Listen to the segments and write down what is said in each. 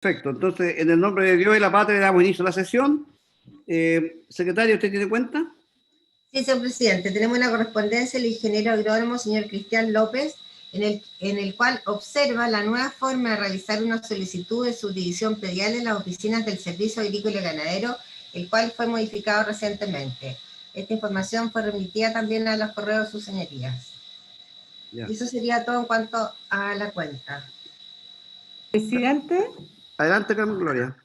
Perfecto, entonces en el nombre de Dios y la patria le damos inicio a la sesión. Secretario, ¿usted tiene cuenta? Sí, señor presidente, tenemos una correspondencia del ingeniero agrónomo, señor Cristian López, en el cual observa la nueva forma de realizar una solicitud de subdivisión predial en las oficinas del Servicio Agrícola y Ganadero, el cual fue modificado recientemente. Esta información fue remitida también a los correos de sus señorías. Ya. Y eso sería todo en cuanto a la cuenta. Presidente, Adelante, Carmen Gloria.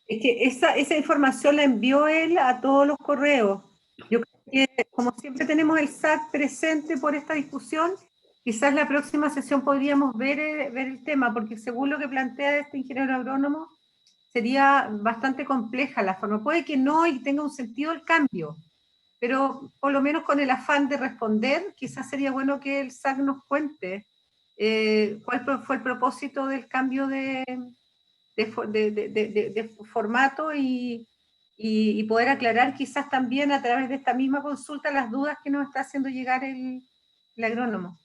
es que esa información la envió él a todos los correos. Yo creo que, como siempre tenemos el SAT presente por esta discusión, quizás la próxima sesión podríamos ver el tema, porque según lo que plantea este ingeniero agrónomo, sería bastante compleja la forma. Puede que no y tenga un sentido el cambio, pero por lo menos con el afán de responder, quizás sería bueno que el SAC nos cuente cuál fue el propósito del cambio de formato y poder aclarar quizás también a través de esta misma consulta las dudas que nos está haciendo llegar el agrónomo.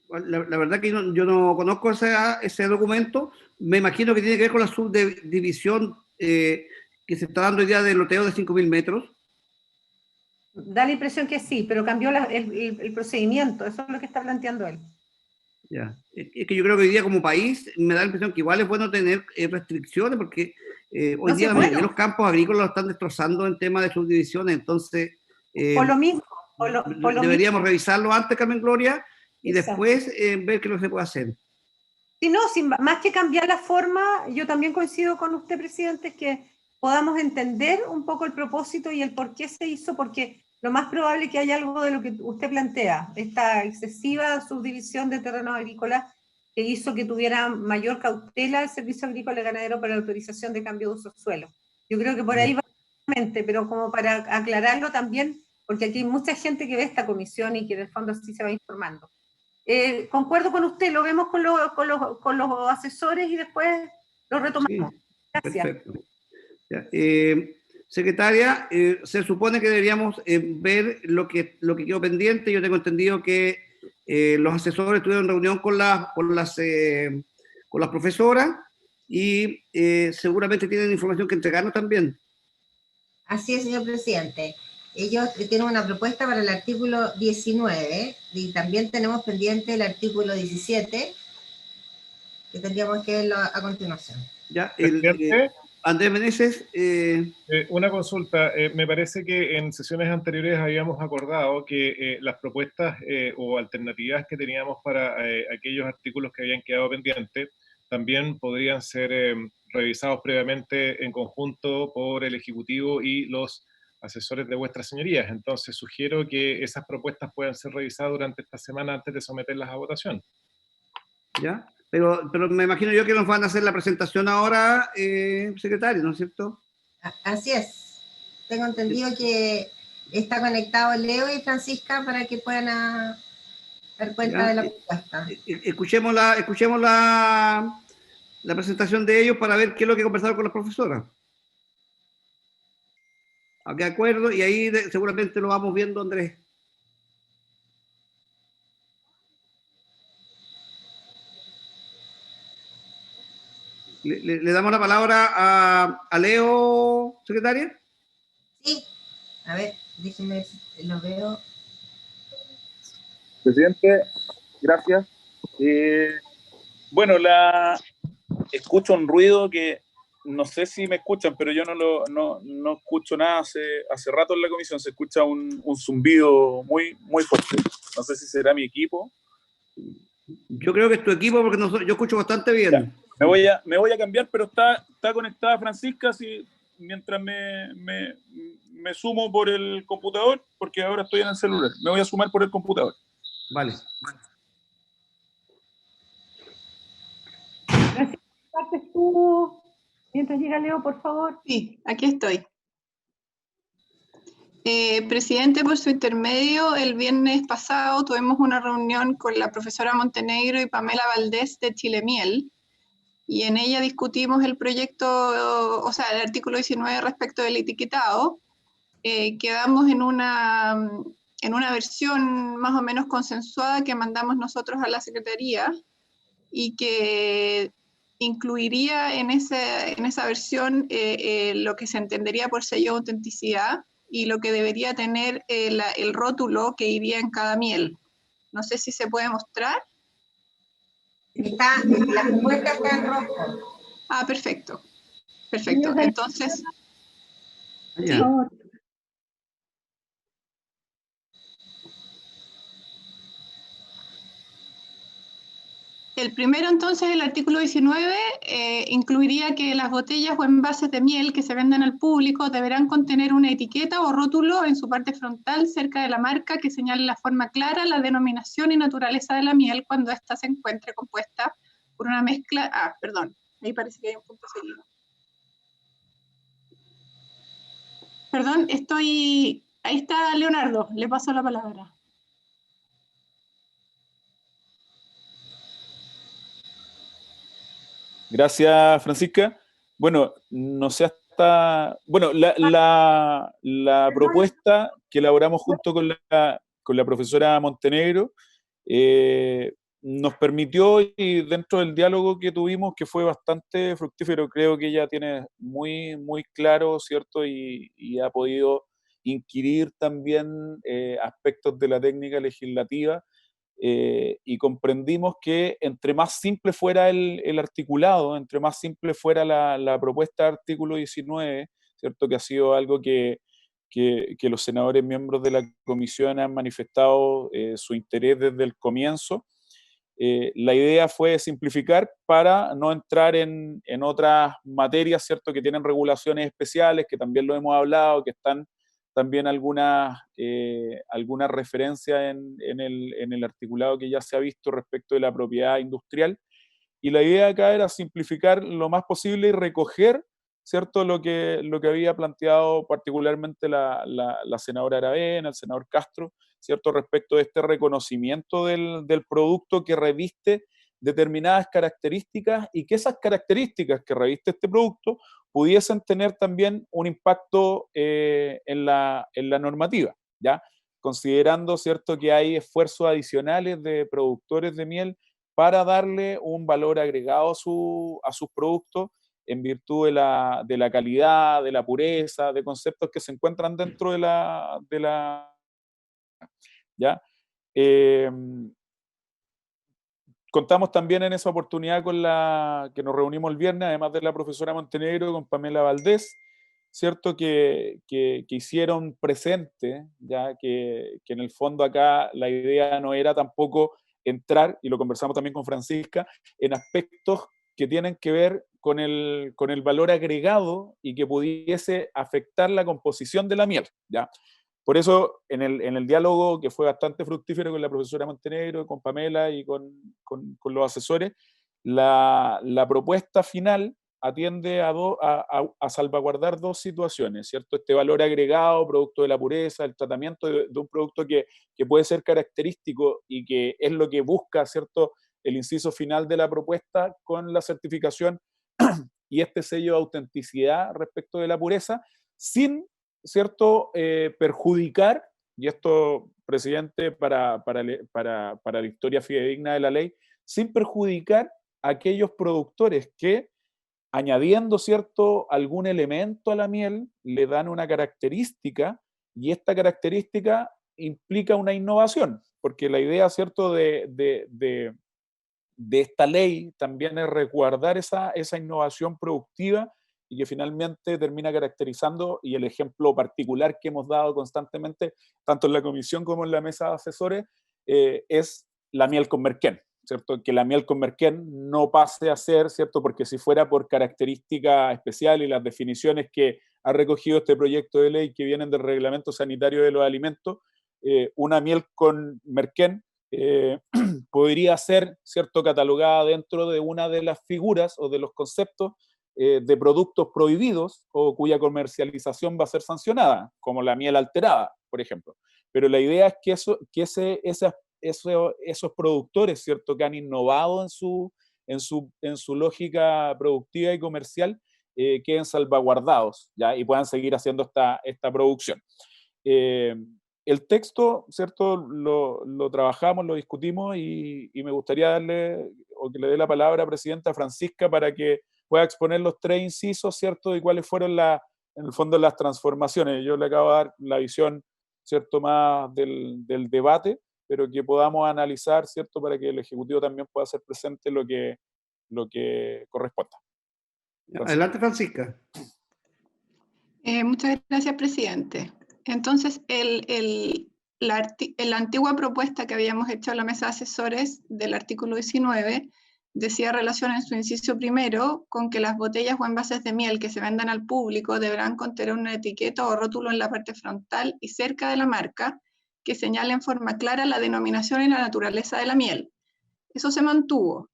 La verdad que yo no conozco ese documento. Me imagino que tiene que ver con la subdivisión que se está dando hoy día del loteo de 5.000 metros. Da la impresión que sí, pero cambió el procedimiento, eso es lo que está planteando él. Ya. Es que yo creo que hoy día como país me da la impresión que igual es bueno tener restricciones porque hoy día la mayoría de los campos agrícolas lo están destrozando en temas de subdivisiones, entonces por lo mismo, deberíamos revisarlo antes, Carmen Gloria, y exacto, después ver qué es lo que se puede hacer. Sí, no, más que cambiar la forma, yo también coincido con usted, presidente, que podamos entender un poco el propósito y el por qué se hizo, porque lo más probable es que haya algo de lo que usted plantea, esta excesiva subdivisión de terrenos agrícolas que hizo que tuviera mayor cautela el Servicio Agrícola y Ganadero para la autorización de cambio de uso de suelo. Yo creo que por ahí va, pero como para aclararlo también, porque aquí hay mucha gente que ve esta comisión y que en el fondo así se va informando. Concuerdo con usted, lo vemos con los asesores y después lo retomamos. Sí, Gracias. perfecto. Ya, secretaria, se supone que deberíamos ver lo que quedó pendiente. Yo tengo entendido que los asesores tuvieron reunión con las profesoras y seguramente tienen información que entregarnos también. Así es, señor presidente. Ellos tienen una propuesta para el artículo 19 y también tenemos pendiente el artículo 17, que tendríamos que verlo a continuación. Ya, Presidente, Andrés Meneses. una consulta. Me parece que en sesiones anteriores habíamos acordado que las propuestas o alternativas que teníamos para aquellos artículos que habían quedado pendientes también podrían ser revisados previamente en conjunto por el Ejecutivo y los asesores de vuestras señorías. Entonces sugiero que esas propuestas puedan ser revisadas durante esta semana antes de someterlas a votación. ¿Ya? Pero me imagino yo que nos van a hacer la presentación ahora, secretario, ¿no es cierto? Así es. Tengo entendido que está conectado Leo y Francisca para que puedan dar cuenta de la propuesta. Escuchemos la presentación de ellos para ver qué es lo que conversaron con las profesoras. ¿De acuerdo? Y ahí seguramente lo vamos viendo, Andrés. ¿Le damos la palabra a Leo, secretaria? Sí. A ver, déjenme, lo veo. Presidente, gracias. Bueno, escucho un ruido que no sé si me escuchan, pero yo no escucho nada hace rato en la comisión. Se escucha un zumbido muy, muy fuerte. No sé si será mi equipo. Yo creo que es tu equipo porque yo escucho bastante bien. Ya, me voy a cambiar, pero está conectada Francisca mientras me sumo por el computador, porque ahora estoy en el celular. Me voy a sumar por el computador. Vale. Gracias. ¿Partes tú mientras llega Leo, por favor? Sí, aquí estoy. Presidente, por su intermedio, el viernes pasado tuvimos una reunión con la profesora Montenegro y Pamela Valdés de Chilemiel, y en ella discutimos el proyecto, o sea, el artículo 19 respecto del etiquetado. Quedamos en una versión más o menos consensuada que mandamos nosotros a la Secretaría y que incluiría en esa versión lo que se entendería por sello de autenticidad y lo que debería tener el rótulo que iría en cada miel. No sé si se puede mostrar. La propuesta está en rojo. Ah, perfecto. Perfecto. Entonces, Ya. el primero, entonces, el artículo 19, incluiría que las botellas o envases de miel que se venden al público deberán contener una etiqueta o rótulo en su parte frontal cerca de la marca que señale la forma clara, la denominación y naturaleza de la miel cuando ésta se encuentre compuesta por una mezcla... Ah, perdón, ahí parece que hay un punto seguido. Perdón, ahí está Leonardo, le paso la palabra. Gracias, Francisca. Bueno, no sé hasta... Bueno, la propuesta que elaboramos junto con la profesora Montenegro nos permitió, y dentro del diálogo que tuvimos, que fue bastante fructífero, creo que ella tiene muy, muy claro, ¿cierto? Y ha podido inquirir también aspectos de la técnica legislativa, y comprendimos que entre más simple fuera el articulado, entre más simple fuera la propuesta de artículo 19, ¿cierto? Que ha sido algo que los senadores miembros de la comisión han manifestado su interés desde el comienzo. La idea fue simplificar para no entrar en otras materias, ¿cierto? Que tienen regulaciones especiales, que también lo hemos hablado, que están también algunas referencias en el articulado que ya se ha visto respecto de la propiedad industrial. Y la idea acá era simplificar lo más posible y recoger, ¿cierto? Lo que había planteado particularmente la senadora Aravena, el senador Castro, ¿cierto? Respecto de este reconocimiento del producto que reviste determinadas características y que esas características que reviste este producto pudiesen tener también un impacto en la normativa, ¿ya? Considerando, ¿cierto?, que hay esfuerzos adicionales de productores de miel para darle un valor agregado a sus productos en virtud de la calidad, de la pureza, de conceptos que se encuentran dentro de la ¿ya? Contamos también en esa oportunidad con que nos reunimos el viernes, además de la profesora Montenegro, con Pamela Valdés, ¿cierto? Que hicieron presente, ya que en el fondo acá la idea no era tampoco entrar, y lo conversamos también con Francisca, en aspectos que tienen que ver con el valor agregado y que pudiese afectar la composición de la miel, ¿ya? Por eso, en el diálogo que fue bastante fructífero con la profesora Montenegro, con Pamela y con los asesores, la propuesta final atiende a salvaguardar dos situaciones, ¿cierto? Este valor agregado, producto de la pureza, el tratamiento de un producto que puede ser característico y que es lo que busca, ¿cierto?, el inciso final de la propuesta con la certificación y este sello de autenticidad respecto de la pureza, sin, ¿cierto?, perjudicar, y esto, presidente, para la historia fidedigna de la ley, sin perjudicar a aquellos productores que, añadiendo, ¿cierto?, algún elemento a la miel, le dan una característica, y esta característica implica una innovación, porque la idea, ¿cierto?, de esta ley también es resguardar esa innovación productiva y que finalmente termina caracterizando, y el ejemplo particular que hemos dado constantemente, tanto en la comisión como en la mesa de asesores, es la miel con merquén, ¿cierto? Que la miel con merquén no pase a ser, ¿cierto? Porque si fuera por característica especial y las definiciones que ha recogido este proyecto de ley que vienen del Reglamento Sanitario de los Alimentos, una miel con merquén podría ser, ¿cierto?, catalogada dentro de una de las figuras o de los conceptos de productos prohibidos o cuya comercialización va a ser sancionada, como la miel alterada, por ejemplo. Pero la idea es que esos productores, ¿cierto?, que han innovado en su lógica productiva y comercial, queden salvaguardados, ¿ya? Y puedan seguir haciendo esta producción. el texto, ¿cierto? Lo trabajamos, lo discutimos y me gustaría darle, o que le dé la palabra a Presidenta Francisca para que pueda exponer los 3 incisos, ¿cierto? Y cuáles fueron en el fondo las transformaciones. Yo le acabo de dar la visión, ¿cierto? Más del debate, pero que podamos analizar, ¿cierto? Para que el Ejecutivo también pueda hacer presente lo que corresponda. Adelante, Francisca. Muchas gracias, presidente. Entonces, la antigua propuesta que habíamos hecho a la mesa de asesores del artículo 19 decía relación en su inciso primero con que las botellas o envases de miel que se vendan al público deberán contener una etiqueta o rótulo en la parte frontal y cerca de la marca que señale en forma clara la denominación y la naturaleza de la miel. Eso se mantuvo.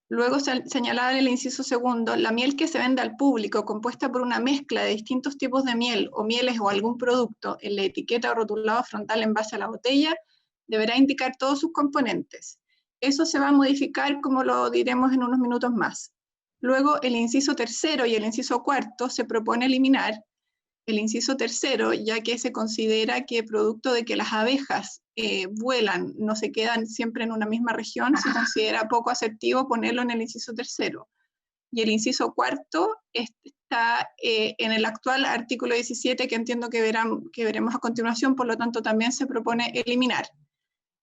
Luego señalaba en el inciso segundo, la miel que se vende al público compuesta por una mezcla de distintos tipos de miel o mieles o algún producto en la etiqueta o rotulado frontal en base a la botella deberá indicar todos sus componentes. Eso se va a modificar, como lo diremos en unos minutos más. Luego el inciso tercero y el inciso cuarto se propone eliminar el inciso tercero, ya que se considera que producto de que las abejas vuelan, no se quedan siempre en una misma región, se considera poco asertivo ponerlo en el inciso tercero. Y el inciso cuarto está en el actual artículo 17, que entiendo que veremos a continuación, por lo tanto también se propone eliminar.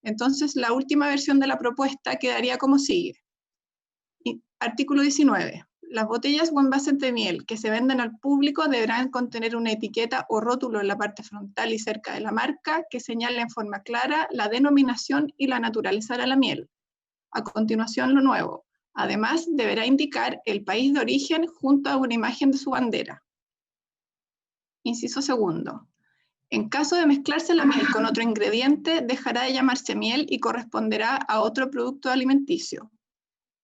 Entonces, la última versión de la propuesta quedaría como sigue. Artículo 19. Las botellas o envases de miel que se venden al público deberán contener una etiqueta o rótulo en la parte frontal y cerca de la marca que señale en forma clara la denominación y la naturaleza de la miel. A continuación, lo nuevo. Además, deberá indicar el país de origen junto a una imagen de su bandera. Inciso segundo. En caso de mezclarse la miel con otro ingrediente, dejará de llamarse miel y corresponderá a otro producto alimenticio.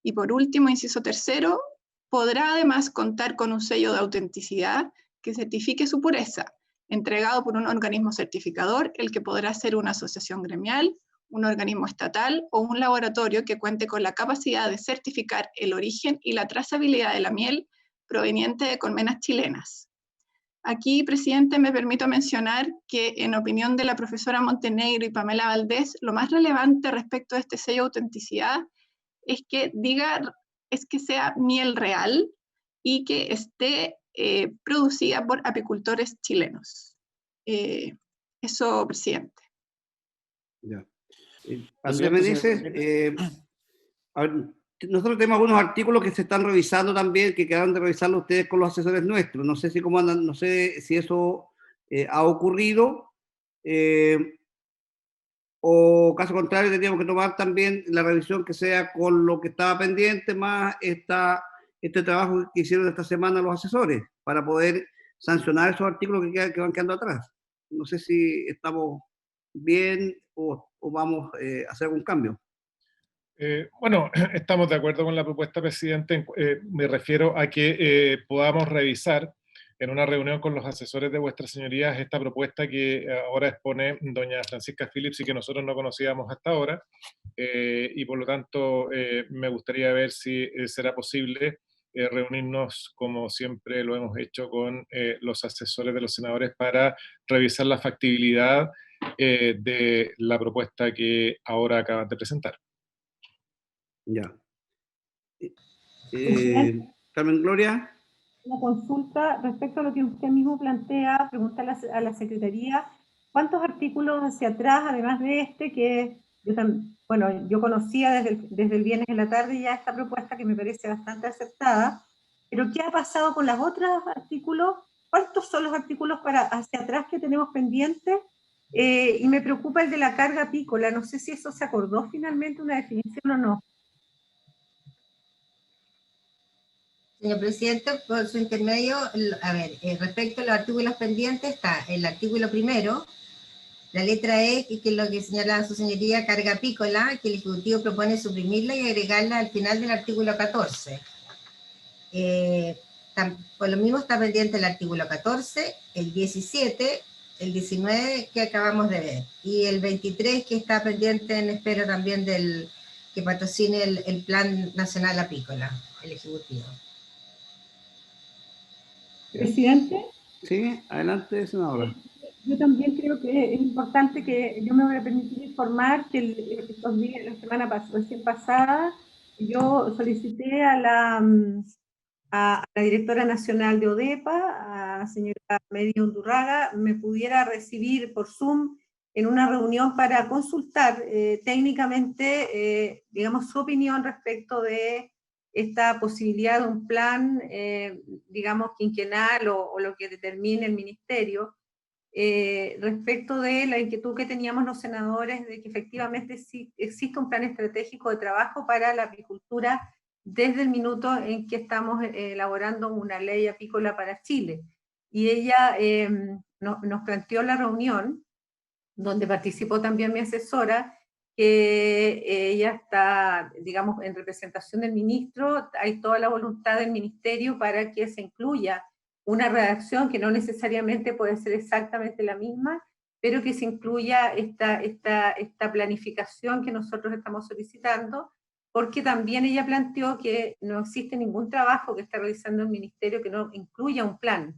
Y por último, inciso tercero, podrá además contar con un sello de autenticidad que certifique su pureza, entregado por un organismo certificador, el que podrá ser una asociación gremial, un organismo estatal o un laboratorio que cuente con la capacidad de certificar el origen y la trazabilidad de la miel proveniente de colmenas chilenas. Aquí, presidente, me permito mencionar que en opinión de la profesora Montenegro y Pamela Valdés, lo más relevante respecto a este sello de autenticidad es que sea miel real y que esté producida por apicultores chilenos. Eso, presidente. Ya. Andrés me dice, nosotros tenemos algunos artículos que se están revisando también, que quedaron de revisarlo ustedes con los asesores nuestros. No sé si cómo andan, no sé si eso ha ocurrido, o caso contrario tendríamos que tomar también la revisión que sea con lo que estaba pendiente, más este trabajo que hicieron esta semana los asesores, para poder sancionar esos artículos que van quedando atrás. No sé si estamos bien o vamos a hacer algún cambio. Bueno, estamos de acuerdo con la propuesta, presidente. Me refiero a que podamos revisar en una reunión con los asesores de vuestras señorías esta propuesta que ahora expone doña Francisca Phillips y que nosotros no conocíamos hasta ahora, y por lo tanto me gustaría ver si será posible reunirnos, como siempre lo hemos hecho, con los asesores de los senadores para revisar la factibilidad de la propuesta que ahora acaban de presentar. Ya. Carmen Gloria. Una consulta respecto a lo que usted mismo plantea, pregunta a la Secretaría, ¿cuántos artículos hacia atrás, además de este, que yo conocía desde el viernes en la tarde ya esta propuesta que me parece bastante acertada, pero ¿qué ha pasado con los otros artículos? ¿Cuántos son los artículos hacia atrás que tenemos pendientes? Y me preocupa el de la carga apícola, no sé si eso se acordó finalmente, una definición o no. Señor presidente, por su intermedio, a ver, respecto a los artículos pendientes, está el artículo primero, la letra E, que es lo que señala su señoría, carga apícola, que el Ejecutivo propone suprimirla y agregarla al final del artículo 14. Por lo mismo está pendiente el artículo 14, el 17, el 19 que acabamos de ver, y el 23 que está pendiente en espera también que patrocine el Plan Nacional Apícola, el Ejecutivo. Presidente. Sí, adelante, senadora. Yo también creo que es importante que yo me voy a permitir informar que estos días, la semana recién pasada, yo solicité a la directora nacional de ODEPA, a la señora Mary Undurraga, me pudiera recibir por Zoom en una reunión para consultar técnicamente, digamos, su opinión respecto de esta posibilidad de un plan, digamos, quinquenal o lo que determine el ministerio, respecto de la inquietud que teníamos los senadores de que efectivamente sí existe un plan estratégico de trabajo para la apicultura desde el minuto en que estamos elaborando una ley apícola para Chile. Y ella nos planteó la reunión, donde participó también mi asesora, que ella está, digamos, en representación del ministro, hay toda la voluntad del ministerio para que se incluya una redacción que no necesariamente puede ser exactamente la misma, pero que se incluya esta planificación que nosotros estamos solicitando, porque también ella planteó que no existe ningún trabajo que está realizando el ministerio que no incluya un plan.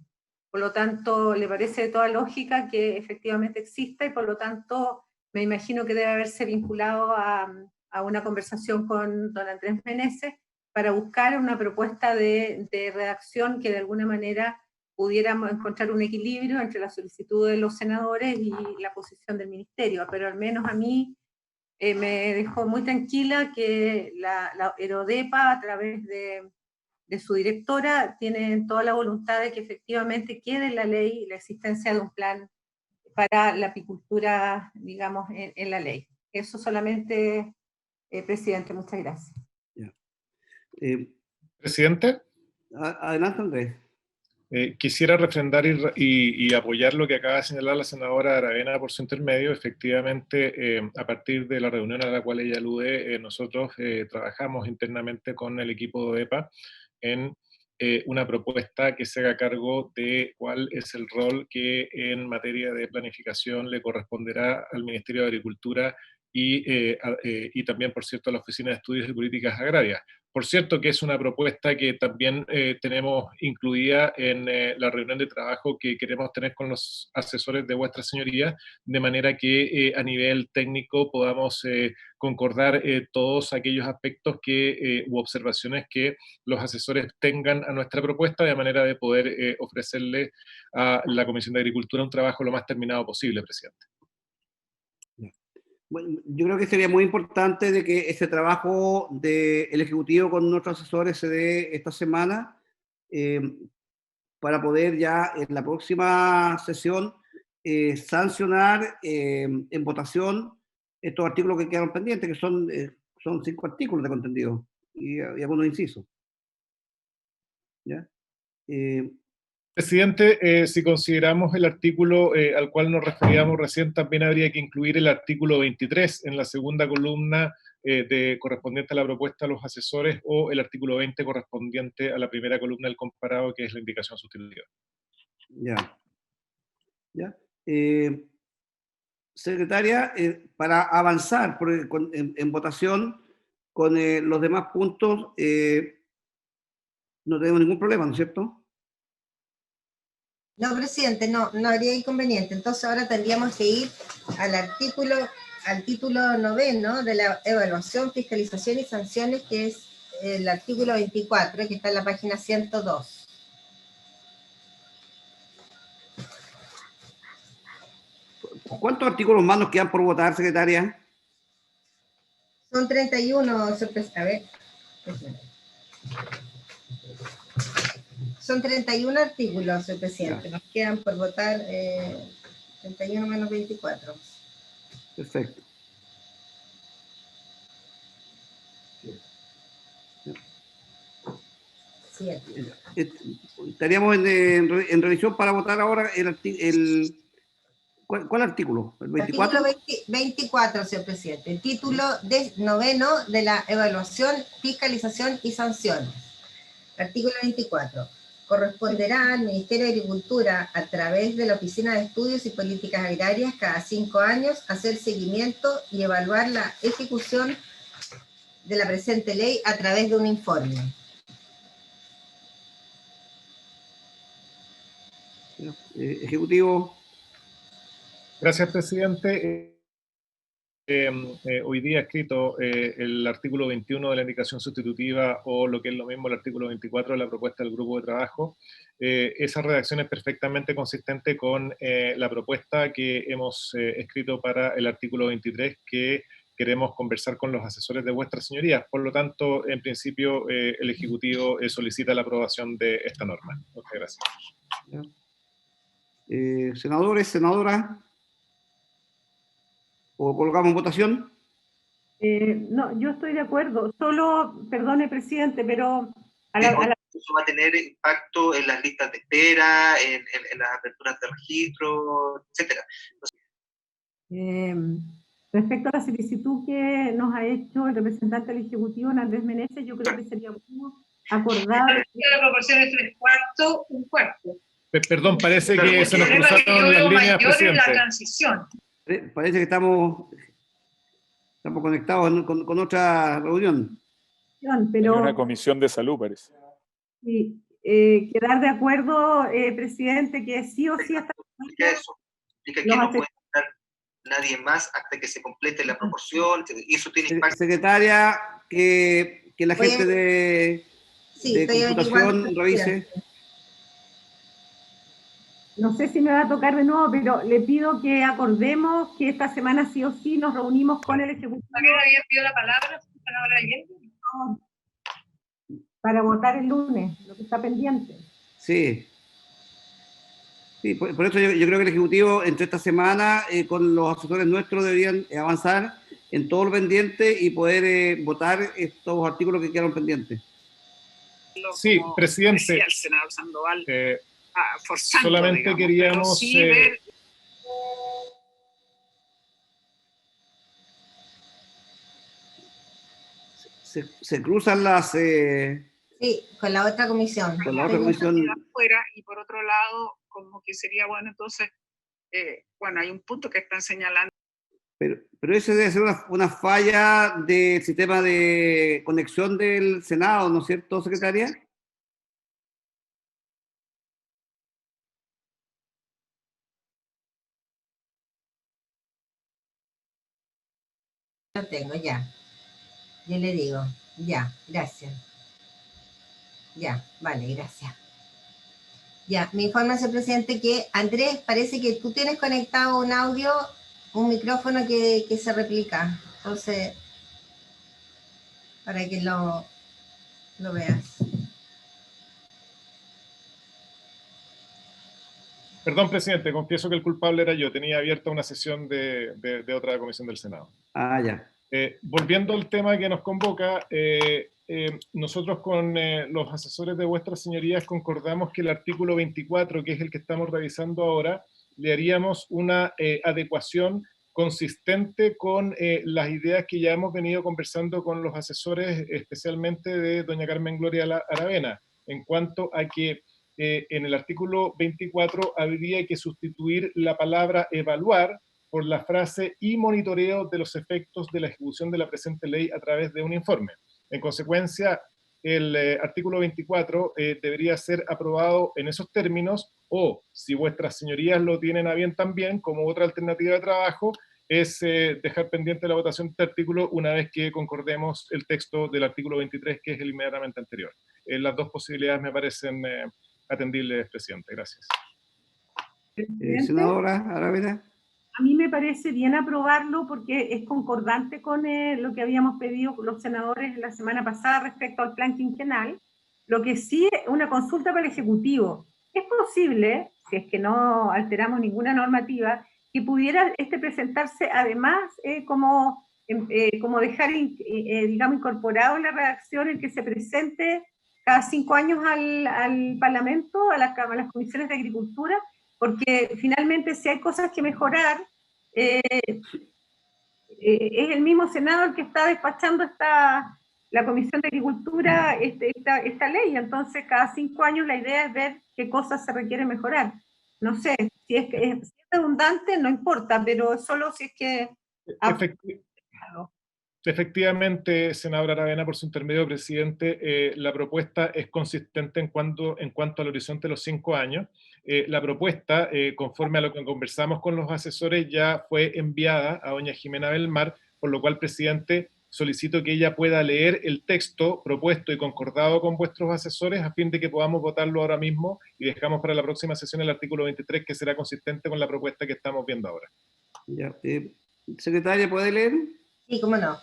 Por lo tanto, le parece de toda lógica que efectivamente exista y por lo tanto me imagino que debe haberse vinculado a una conversación con don Andrés Meneses para buscar una propuesta de redacción que de alguna manera pudiéramos encontrar un equilibrio entre la solicitud de los senadores y la posición del ministerio, pero al menos a mí me dejó muy tranquila que la ERODEPA, a través de su directora, tiene toda la voluntad de que efectivamente quede en la ley la existencia de un plan para la apicultura, digamos, en la ley. Eso solamente, presidente, muchas gracias. Ya. Presidente, Adelante, Andrés. quisiera refrendar y apoyar lo que acaba de señalar la senadora Aravena por su intermedio. Efectivamente, a partir de la reunión a la cual ella alude, nosotros trabajamos internamente con el equipo de EPA en una propuesta que se haga cargo de cuál es el rol que en materia de planificación le corresponderá al Ministerio de Agricultura y también, por cierto, a la Oficina de Estudios y Políticas Agrarias. Por cierto, que es una propuesta que también tenemos incluida en la reunión de trabajo que queremos tener con los asesores de vuestra señoría, de manera que a nivel técnico podamos concordar todos aquellos aspectos u observaciones que los asesores tengan a nuestra propuesta, de manera de poder ofrecerle a la Comisión de Agricultura un trabajo lo más terminado posible, presidente. Bueno, yo creo que sería muy importante de que ese trabajo del Ejecutivo con nuestros asesores se dé esta semana para poder ya en la próxima sesión sancionar en votación estos artículos que quedaron pendientes, que son 5 artículos de contenido y algunos incisos. ¿Ya? Presidente, si consideramos el artículo al cual nos referíamos recién, también habría que incluir el artículo 23 en la segunda columna correspondiente a la propuesta de los asesores, o el artículo 20 correspondiente a la primera columna del comparado, que es la indicación sustitutiva. Ya. ¿Ya? Secretaria, para avanzar en votación con los demás puntos, no tenemos ningún problema, ¿no es cierto? No, presidente, no habría inconveniente. Entonces ahora tendríamos que ir al título 9 de la evaluación, fiscalización y sanciones, que es el artículo 24, que está en la página 102. ¿Cuántos artículos más nos quedan por votar, secretaria? Son 31, a ver. Son 31 artículos, señor presidente. Nos quedan por votar 31 menos 24. Perfecto. Estaríamos en revisión para votar ahora ¿cuál artículo? ¿El 24? Artículo 24, señor presidente. El título 9 de la evaluación, fiscalización y sanciones. Artículo 24. Corresponderá al Ministerio de Agricultura, a través de la Oficina de Estudios y Políticas Agrarias, cada 5 años, hacer seguimiento y evaluar la ejecución de la presente ley a través de un informe. Ejecutivo. Gracias, presidente. Hoy día escrito el artículo 21 de la indicación sustitutiva, o lo que es lo mismo el artículo 24 de la propuesta del grupo de trabajo. Esa redacción es perfectamente consistente con la propuesta que hemos escrito para el artículo 23, que queremos conversar con los asesores de vuestras señorías. Por lo tanto, en principio, el Ejecutivo solicita la aprobación de esta norma. Muchas gracias. Senadores, senadoras, ¿o colocamos en votación? No, yo estoy de acuerdo. Solo, perdone, presidente, pero Eso va a tener impacto en las listas de espera, en las aperturas de registro, etcétera. respecto a la solicitud que nos ha hecho el representante del Ejecutivo, Andrés Meneses, yo creo que sería bueno acordar... La proporción es 3/4, 1/4. Perdón, parece que se nos cruzaron las líneas, presidente. La transición. Parece que estamos conectados con otra reunión. Pero, Hay una comisión de salud, parece. Sí, quedar de acuerdo, presidente, que sí o sí hasta... Explica eso. Explica que no puede estar nadie más hasta que se complete la proporción, y eso tiene impacto. Secretaria, que la gente de computación revise. No sé si me va a tocar de nuevo, pero le pido que acordemos que esta semana sí o sí nos reunimos con el Ejecutivo. ¿Para qué no había pedido la palabra? ¿Senadora Allende? Para votar el lunes, lo que está pendiente. Sí. Sí, por eso yo creo que el Ejecutivo, entre esta semana, con los asesores nuestros, deberían avanzar en todo lo pendiente y poder votar estos artículos que quedaron pendientes. Sí, presidente. El senador Sandoval. Forzando, solamente digamos, queríamos... Sí, se cruzan las... Sí, con la otra comisión. Con la otra comisión. Fuera, y por otro lado, como que sería bueno, entonces, bueno, hay un punto que están señalando. Pero ese debe ser una falla del sistema de conexión del Senado, ¿no es cierto, secretaria? Lo tengo, ya. Yo le digo, ya, gracias. Ya, vale, gracias. Ya, me informa, señor presidente, que Andrés, parece que tú tienes conectado un audio, un micrófono que se replica. Entonces, para que lo veas. Perdón, presidente, confieso que el culpable era yo. Tenía abierta una sesión de otra comisión del Senado. Ah, ya. Volviendo al tema que nos convoca, nosotros con los asesores de vuestras señorías concordamos que el artículo 24, que es el que estamos revisando ahora, le haríamos una adecuación consistente con las ideas que ya hemos venido conversando con los asesores, especialmente de doña Carmen Gloria Aravena, en cuanto a que en el artículo 24 habría que sustituir la palabra evaluar por la frase y monitoreo de los efectos de la ejecución de la presente ley a través de un informe. En consecuencia, el artículo 24 debería ser aprobado en esos términos, o si vuestras señorías lo tienen a bien también, como otra alternativa de trabajo, es dejar pendiente la votación de este artículo una vez que concordemos el texto del artículo 23, que es el inmediatamente anterior. Las dos posibilidades me parecen atendibles, presidente. Gracias. Senadora Aravena. A mí me parece bien aprobarlo porque es concordante con lo que habíamos pedido los senadores la semana pasada respecto al plan quinquenal. Lo que sí es una consulta para el Ejecutivo. Es posible, si es que no alteramos ninguna normativa, que pudiera presentarse además como dejar, digamos, incorporado en la redacción el que se presente cada 5 años al Parlamento, a las comisiones de Agricultura, porque finalmente si hay cosas que mejorar, es el mismo Senado el que está despachando la Comisión de Agricultura esta ley. Entonces cada 5 años la idea es ver qué cosas se requieren mejorar. No sé, si es redundante no importa, pero solo si es que... Efectivamente, senadora Aravena, por su intermedio, presidente, la propuesta es consistente en cuanto al horizonte de los 5 años. La propuesta, conforme a lo que conversamos con los asesores, ya fue enviada a doña Jimena Belmar, por lo cual, presidente, solicito que ella pueda leer el texto propuesto y concordado con vuestros asesores a fin de que podamos votarlo ahora mismo y dejamos para la próxima sesión el artículo 23, que será consistente con la propuesta que estamos viendo ahora. Ya, secretaria, ¿puede leer? Sí, cómo no.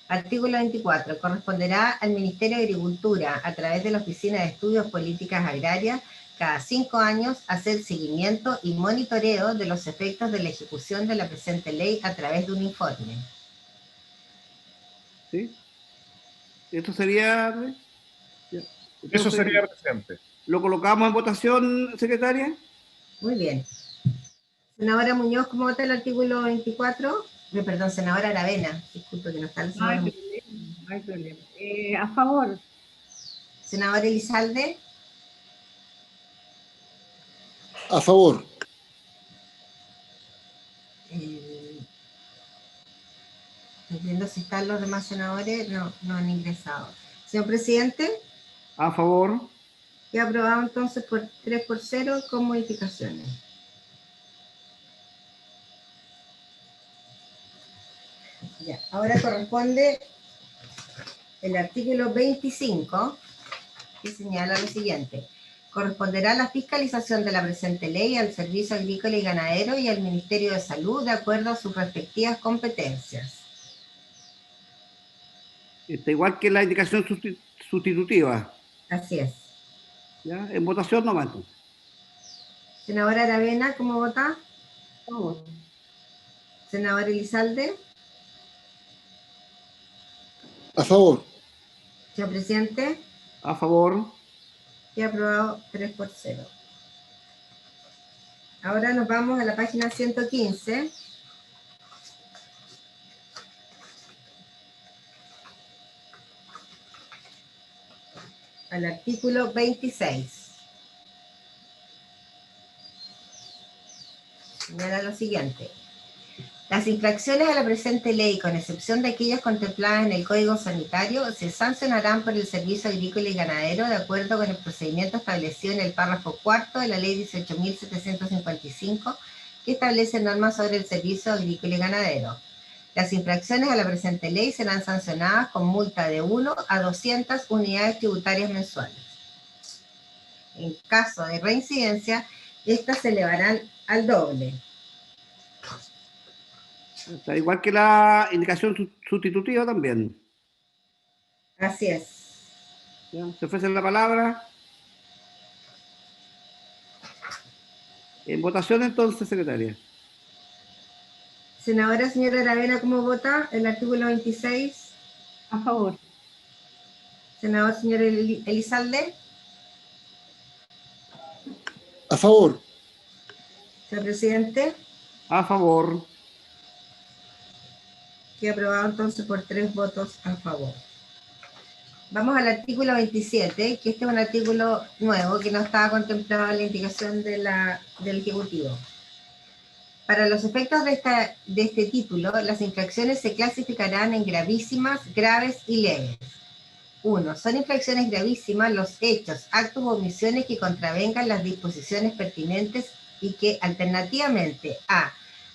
Artículo 24. Corresponderá al Ministerio de Agricultura, a través de la Oficina de Estudios Políticas Agrarias, cada 5 años hacer seguimiento y monitoreo de los efectos de la ejecución de la presente ley a través de un informe. ¿Sí? ¿Esto sería? Ya. Eso sería, presidente. ¿Lo colocamos en votación, secretaria? Muy bien. Senadora Muñoz, ¿cómo vota el artículo 24? Perdón, senadora Aravena. Disculpe que no está el senador. No hay problema. A favor. Senadora Elizalde. A favor. Estoy viendo si están los demás senadores. No han ingresado. Señor presidente. A favor. Y aprobado entonces por 3-0 con modificaciones. Ya, ahora corresponde el artículo 25, que señala lo siguiente. Corresponderá la fiscalización de la presente ley al Servicio Agrícola y Ganadero y al Ministerio de Salud de acuerdo a sus respectivas competencias. Está igual que la indicación sustitutiva. Así es. ¿Ya? En votación nomás. Senadora Aravena, ¿cómo vota? A favor. Senadora Elizalde. A favor. Señor presidente. A favor. Y aprobado 3-0. Ahora nos vamos a la página 115. Al artículo 26. Señala lo siguiente. Las infracciones a la presente ley, con excepción de aquellas contempladas en el Código Sanitario, se sancionarán por el Servicio Agrícola y Ganadero de acuerdo con el procedimiento establecido en el párrafo 4 de la Ley 18.755, que establece normas sobre el Servicio Agrícola y Ganadero. Las infracciones a la presente ley serán sancionadas con multa de 1 a 200 unidades tributarias mensuales. En caso de reincidencia, estas se elevarán al doble. Está igual que la indicación sustitutiva también. Así es. ¿Ya? ¿Se ofrece la palabra? En votación entonces, secretaria. Senadora señora Aravena, ¿cómo vota el artículo 26? A favor. Senador señor Elizalde. A favor. Señor presidente. A favor. Queda aprobado entonces por 3 votos a favor. Vamos al artículo 27, que este es un artículo nuevo que no estaba contemplado en la indicación del Ejecutivo. Para los efectos de este título, las infracciones se clasificarán en gravísimas, graves y leves. 1. Son infracciones gravísimas los hechos, actos o omisiones que contravengan las disposiciones pertinentes y que alternativamente a.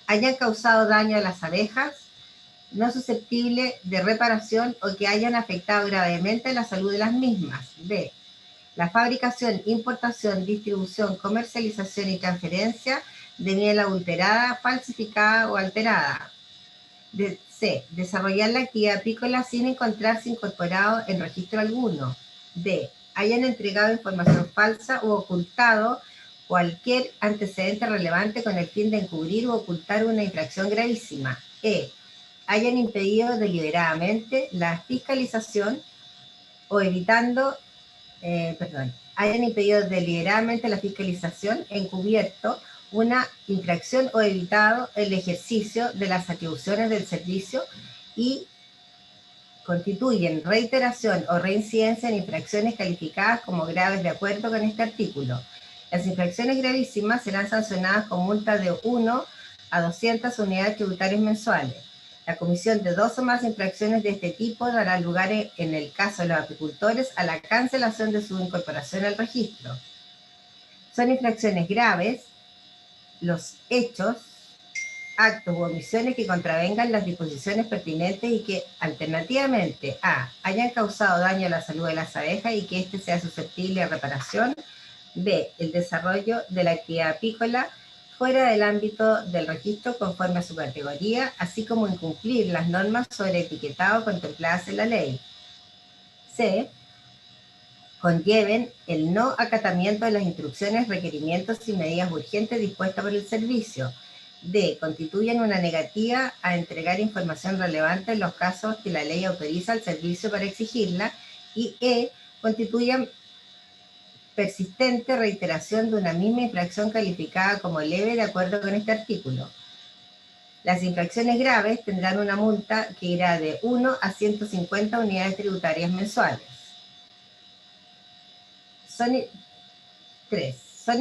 Hayan causado daño a las abejas no susceptible de reparación o que hayan afectado gravemente la salud de las mismas. B. La fabricación, importación, distribución, comercialización y transferencia de miel adulterada, falsificada o alterada. C. Desarrollar la actividad apícola sin encontrarse incorporado en registro alguno. D. Hayan entregado información falsa u ocultado cualquier antecedente relevante con el fin de encubrir o ocultar una infracción gravísima. E. Hayan impedido deliberadamente la fiscalización o hayan impedido deliberadamente la fiscalización, encubierto una infracción o evitado el ejercicio de las atribuciones del servicio y constituyen reiteración o reincidencia en infracciones calificadas como graves de acuerdo con este artículo. Las infracciones gravísimas serán sancionadas con multas de 1 a 200 unidades tributarias mensuales. La comisión de 2 o más infracciones de este tipo dará lugar, en el caso de los apicultores, a la cancelación de su incorporación al registro. Son infracciones graves los hechos, actos u omisiones que contravengan las disposiciones pertinentes y que, alternativamente, a. hayan causado daño a la salud de las abejas y que éste sea susceptible a reparación, b. el desarrollo de la actividad apícola fuera del ámbito del registro conforme a su categoría, así como incumplir las normas sobre etiquetado contempladas en la ley. C. conlleven el no acatamiento de las instrucciones, requerimientos y medidas urgentes dispuestas por el servicio. D. constituyen una negativa a entregar información relevante en los casos que la ley autoriza al servicio para exigirla. Y E. constituyan persistente reiteración de una misma infracción calificada como leve de acuerdo con este artículo. Las infracciones graves tendrán una multa que irá de 1 a 150 unidades tributarias mensuales. Son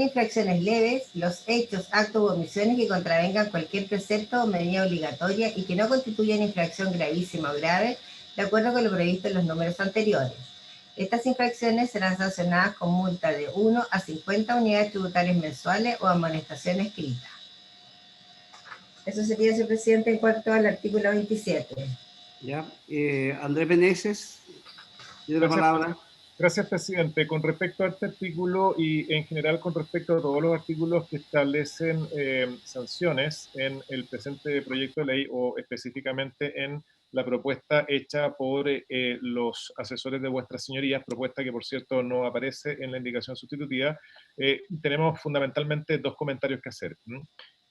infracciones leves los hechos, actos u omisiones que contravengan cualquier precepto o medida obligatoria y que no constituyan infracción gravísima o grave, de acuerdo con lo previsto en los números anteriores. Estas infracciones serán sancionadas con multa de 1 a 50 unidades tributarias mensuales o amonestación escrita. Eso sería, señor presidente, en cuanto al artículo 27. Ya. Andrés Meneses, tiene la palabra. Gracias, presidente. Con respecto a este artículo y en general con respecto a todos los artículos que establecen sanciones en el presente proyecto de ley o específicamente en la propuesta hecha por los asesores de vuestras señorías, propuesta que por cierto no aparece en la indicación sustitutiva, tenemos fundamentalmente dos comentarios que hacer.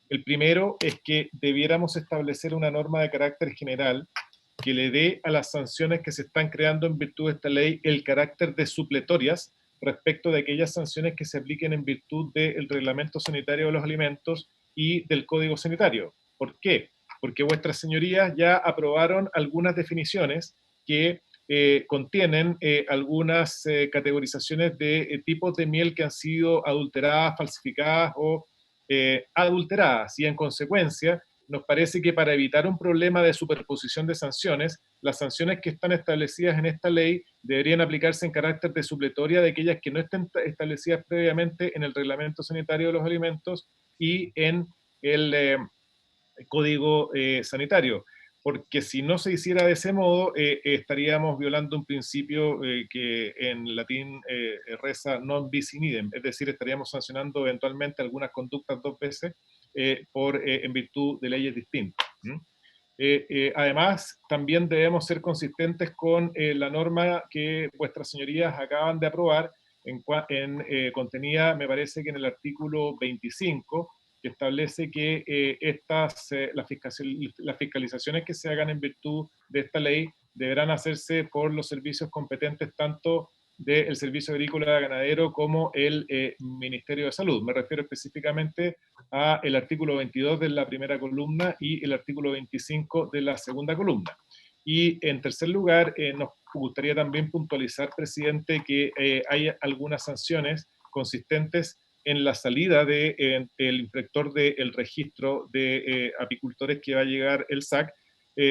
El primero es que debiéramos establecer una norma de carácter general que le dé a las sanciones que se están creando en virtud de esta ley el carácter de supletorias respecto de aquellas sanciones que se apliquen en virtud del Reglamento Sanitario de los Alimentos y del Código Sanitario. ¿Por qué? Porque vuestras señorías ya aprobaron algunas definiciones que contienen algunas categorizaciones de tipos de miel que han sido adulteradas, falsificadas o adulteradas, y en consecuencia nos parece que para evitar un problema de superposición de sanciones, las sanciones que están establecidas en esta ley deberían aplicarse en carácter de supletoria de aquellas que no estén establecidas previamente en el Reglamento Sanitario de los Alimentos y en el Código Sanitario. Porque si no se hiciera de ese modo, estaríamos violando un principio que en latín reza non bis in idem, es decir, estaríamos sancionando eventualmente algunas conductas dos veces en virtud de leyes distintas. Además, también debemos ser consistentes con la norma que vuestras señorías acaban de aprobar, contenida, me parece que en el artículo 25, que establece que las fiscalizaciones que se hagan en virtud de esta ley deberán hacerse por los servicios competentes tanto del Servicio Agrícola Ganadero como el Ministerio de Salud. Me refiero específicamente al artículo 22 de la primera columna y el artículo 25 de la segunda columna. Y en tercer lugar, nos gustaría también puntualizar, presidente, que hay algunas sanciones consistentes en la salida del inspector del registro de apicultores que va a llegar el SAC,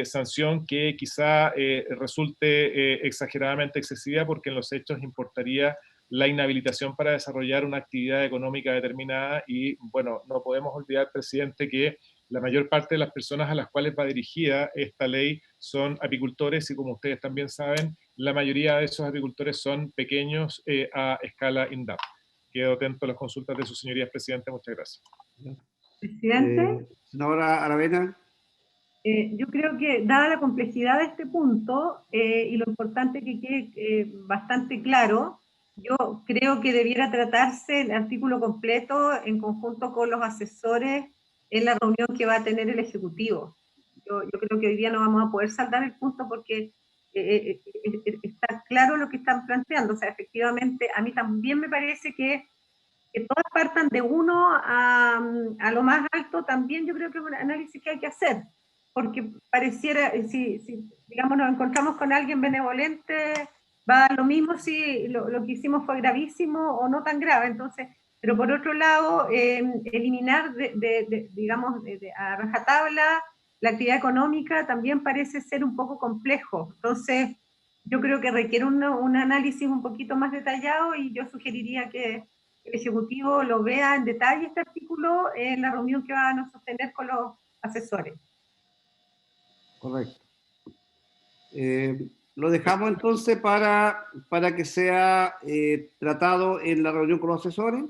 sanción que quizá resulte exageradamente excesiva porque en los hechos importaría la inhabilitación para desarrollar una actividad económica determinada y, bueno, no podemos olvidar, presidente, que la mayor parte de las personas a las cuales va dirigida esta ley son apicultores y, como ustedes también saben, la mayoría de esos apicultores son pequeños a escala INDAP. Quedo atento a las consultas de sus señorías, presidente. Muchas gracias. Presidente. Senadora Aravena. Yo creo que, dada la complejidad de este punto y lo importante que quede bastante claro, yo creo que debiera tratarse el artículo completo en conjunto con los asesores en la reunión que va a tener el Ejecutivo. Yo creo que hoy día no vamos a poder saltar el punto porque está claro lo que están planteando. O sea, efectivamente, a mí también me parece que todas partan de uno a lo más alto, también yo creo que es un análisis que hay que hacer, porque pareciera, si digamos nos encontramos con alguien benevolente, va a dar lo mismo si lo que hicimos fue gravísimo o no tan grave. Entonces, pero por otro lado, eliminar, digamos, a rajatabla la actividad económica también parece ser un poco complejo. Entonces, yo creo que requiere un análisis un poquito más detallado y yo sugeriría que el Ejecutivo lo vea en detalle este artículo en la reunión que van a sostener con los asesores. Correcto. Lo dejamos entonces para que sea tratado en la reunión con los asesores.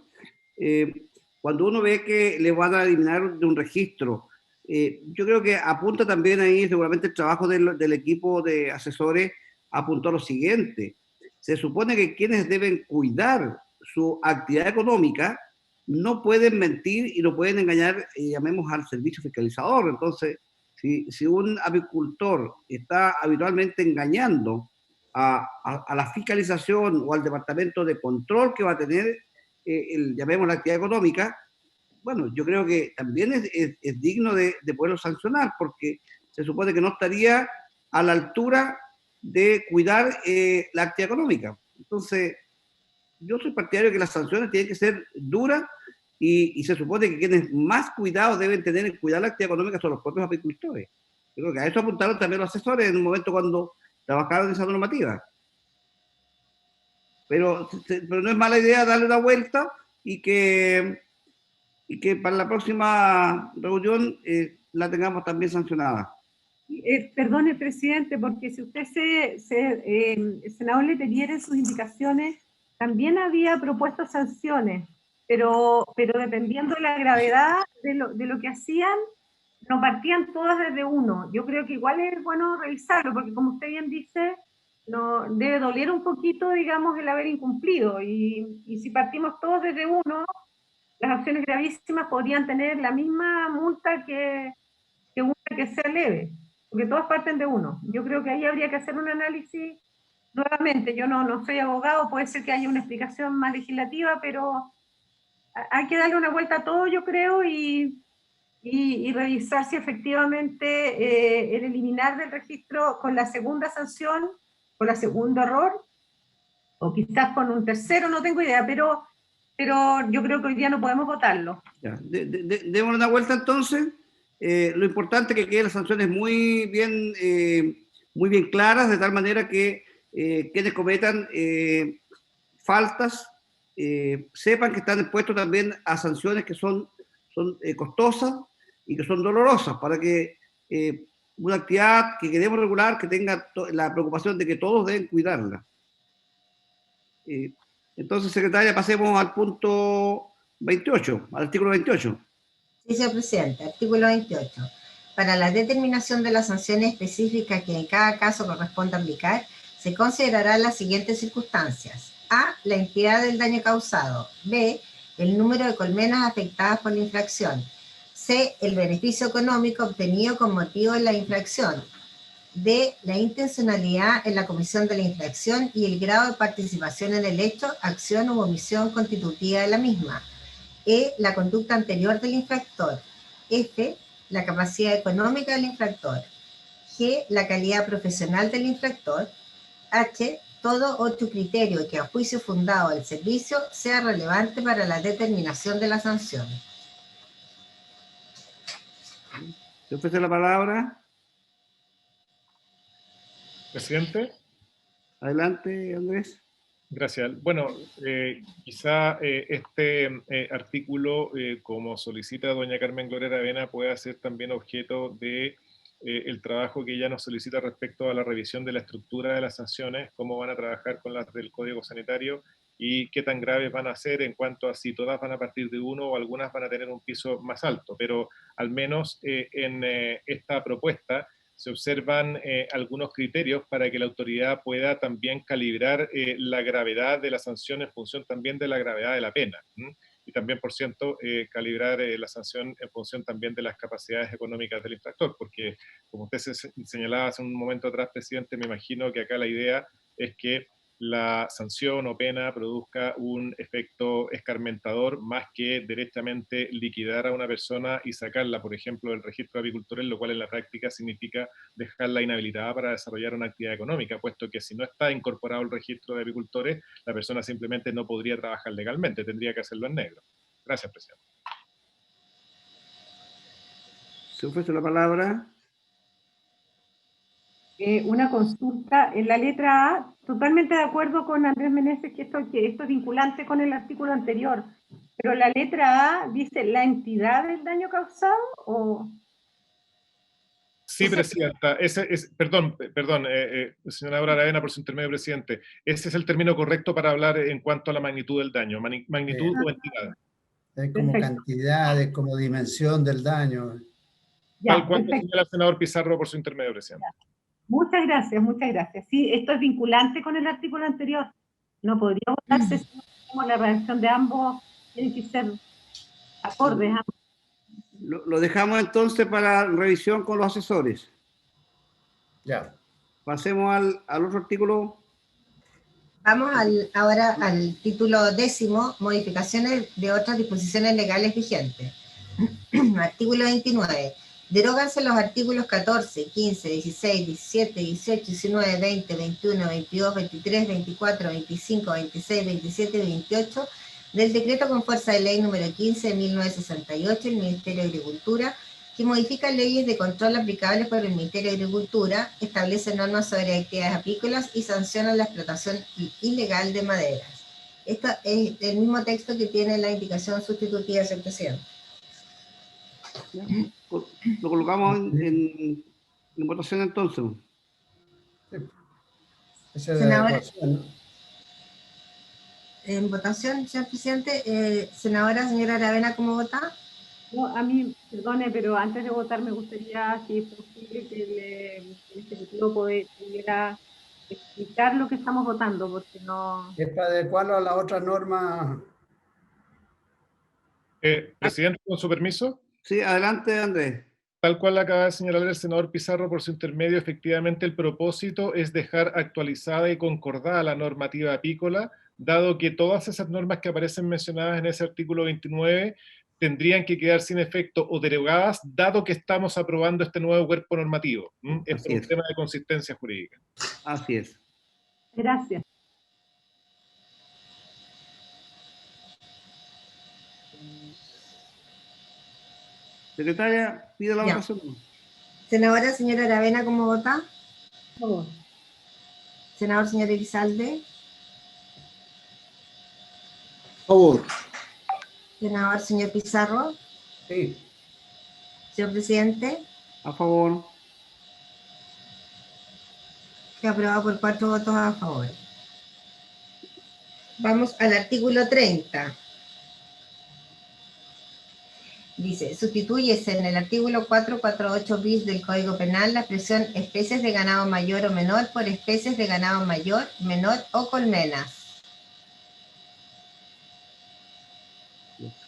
Cuando uno ve que le van a eliminar de un registro, yo creo que apunta también ahí, seguramente el trabajo del equipo de asesores apuntó a lo siguiente. Se supone que quienes deben cuidar su actividad económica no pueden mentir y no pueden engañar, llamemos al servicio fiscalizador. Entonces, si un apicultor está habitualmente engañando a la fiscalización o al departamento de control que va a tener, llamemos la actividad económica, bueno, yo creo que también es digno de poderlo sancionar, porque se supone que no estaría a la altura de cuidar la actividad económica. Entonces, yo soy partidario de que las sanciones tienen que ser duras y se supone que quienes más cuidado deben tener en cuidar la actividad económica son los propios apicultores. Yo creo que a eso apuntaron también los asesores en un momento cuando trabajaron en esa normativa. Pero no es mala idea darle una vuelta y que para la próxima reunión la tengamos también sancionada. Perdone, presidente, porque si usted el senador Letelier en sus indicaciones también había propuesto sanciones, pero dependiendo de la gravedad de lo que hacían, no partían todas desde uno. Yo creo que igual es bueno revisarlo, porque como usted bien dice, no, debe doler un poquito, digamos, el haber incumplido, y si partimos todos desde uno, las acciones gravísimas podrían tener la misma multa que una que sea leve, porque todas parten de uno. Yo creo que ahí habría que hacer un análisis nuevamente. Yo no soy abogado, puede ser que haya una explicación más legislativa, pero hay que darle una vuelta a todo, yo creo, y revisar si efectivamente el eliminar del registro con la segunda sanción, con el segundo error, o quizás con un tercero, no tengo idea, pero yo creo que hoy día no podemos votarlo. Ya, démosle una vuelta entonces. Lo importante es que queden las sanciones muy bien claras, de tal manera que quienes cometan faltas sepan que están expuestos también a sanciones que son costosas y que son dolorosas, para que una actividad que queremos regular, que tenga la preocupación de que todos deben cuidarla. Entonces, secretaria, pasemos al punto 28, al artículo 28. Sí, señor presidente. Artículo 28. Para la determinación de las sanciones específicas que en cada caso corresponda aplicar, se considerarán las siguientes circunstancias. A, la entidad del daño causado. B, el número de colmenas afectadas por la infracción. C, el beneficio económico obtenido con motivo de la infracción. D, la intencionalidad en la comisión de la infracción y el grado de participación en el hecho, acción u omisión constitutiva de la misma. E, la conducta anterior del infractor. F, la capacidad económica del infractor. G, la calidad profesional del infractor. H, todo otro criterio que a juicio fundado del servicio sea relevante para la determinación de la sanción. ¿Se ofrece la palabra? Presidente. Adelante, Andrés. Gracias. Bueno, quizá este artículo, como solicita doña Carmen Gloria Aravena, pueda ser también objeto de el trabajo que ella nos solicita respecto a la revisión de la estructura de las sanciones, cómo van a trabajar con las del Código Sanitario y qué tan graves van a ser en cuanto a si todas van a partir de uno o algunas van a tener un piso más alto. Pero al menos en esta propuesta se observan algunos criterios para que la autoridad pueda también calibrar la gravedad de la sanción en función también de la gravedad de la pena. Y también, por cierto, calibrar la sanción en función también de las capacidades económicas del infractor, porque como usted señalaba hace un momento atrás, presidente, me imagino que acá la idea es que la sanción o pena produzca un efecto escarmentador más que directamente liquidar a una persona y sacarla, por ejemplo, del registro de apicultores, lo cual en la práctica significa dejarla inhabilitada para desarrollar una actividad económica, puesto que si no está incorporado al registro de apicultores, la persona simplemente no podría trabajar legalmente, tendría que hacerlo en negro. Gracias, presidente. ¿Se ofrece la palabra? Una consulta. En la letra A, totalmente de acuerdo con Andrés Meneses que esto es vinculante con el artículo anterior, pero la letra A dice la entidad del daño causado o... Sí, presidenta. Perdón, señora Aura Aravena, por su intermedio, presidente. Ese es el término correcto para hablar en cuanto a la magnitud del daño. Magnitud o entidad. Es como Perfecto. cantidad, es como dimensión del daño. Ya, Tal cual lo perfecto. señala el senador Pizarro por su intermedio, presidente. Muchas gracias, muchas gracias. Sí, esto es vinculante con el artículo anterior. No podría votarse si no tenemos la redacción de ambos, tienen que ser acordes. Lo dejamos entonces para revisión con los asesores. Ya. Pasemos al otro artículo. Vamos ahora al título 10, modificaciones de otras disposiciones legales vigentes. Artículo 29. Deróganse los artículos 14, 15, 16, 17, 18, 19, 20, 21, 22, 23, 24, 25, 26, 27 y 28 del decreto con fuerza de ley número 15 de 1968 del Ministerio de Agricultura, que modifica leyes de control aplicables por el Ministerio de Agricultura, establece normas sobre actividades apícolas y sanciona la explotación ilegal de maderas. Esto es el mismo texto que tiene la indicación sustitutiva, señor presidente. Lo colocamos en votación entonces. Senadora, en votación, señor presidente. Senadora, señora Aravena, ¿cómo vota? No, a mí, perdone, pero antes de votar me gustaría, si es posible, que el Ejecutivo pudiera explicar lo que estamos votando, porque no... Es para adecuarlo a la otra norma. Presidente, con su permiso. Sí, adelante, Andrés. Tal cual acaba de señalar el senador Pizarro por su intermedio, efectivamente el propósito es dejar actualizada y concordada la normativa apícola, dado que todas esas normas que aparecen mencionadas en ese artículo 29 tendrían que quedar sin efecto o derogadas, dado que estamos aprobando este nuevo cuerpo normativo. Es por un tema de consistencia jurídica. Así es. Gracias. Secretaria, pide la votación. Senadora, señora Aravena, ¿cómo vota? Por favor. Senador, señor Elizalde. Favor. Senador, señor Pizarro. Sí. Señor presidente. A favor. Queda aprobado por 4 votos a favor. Vamos al artículo 30. Dice, sustitúyese en el artículo 448 bis del Código Penal la expresión especies de ganado mayor o menor por especies de ganado mayor, menor o colmenas.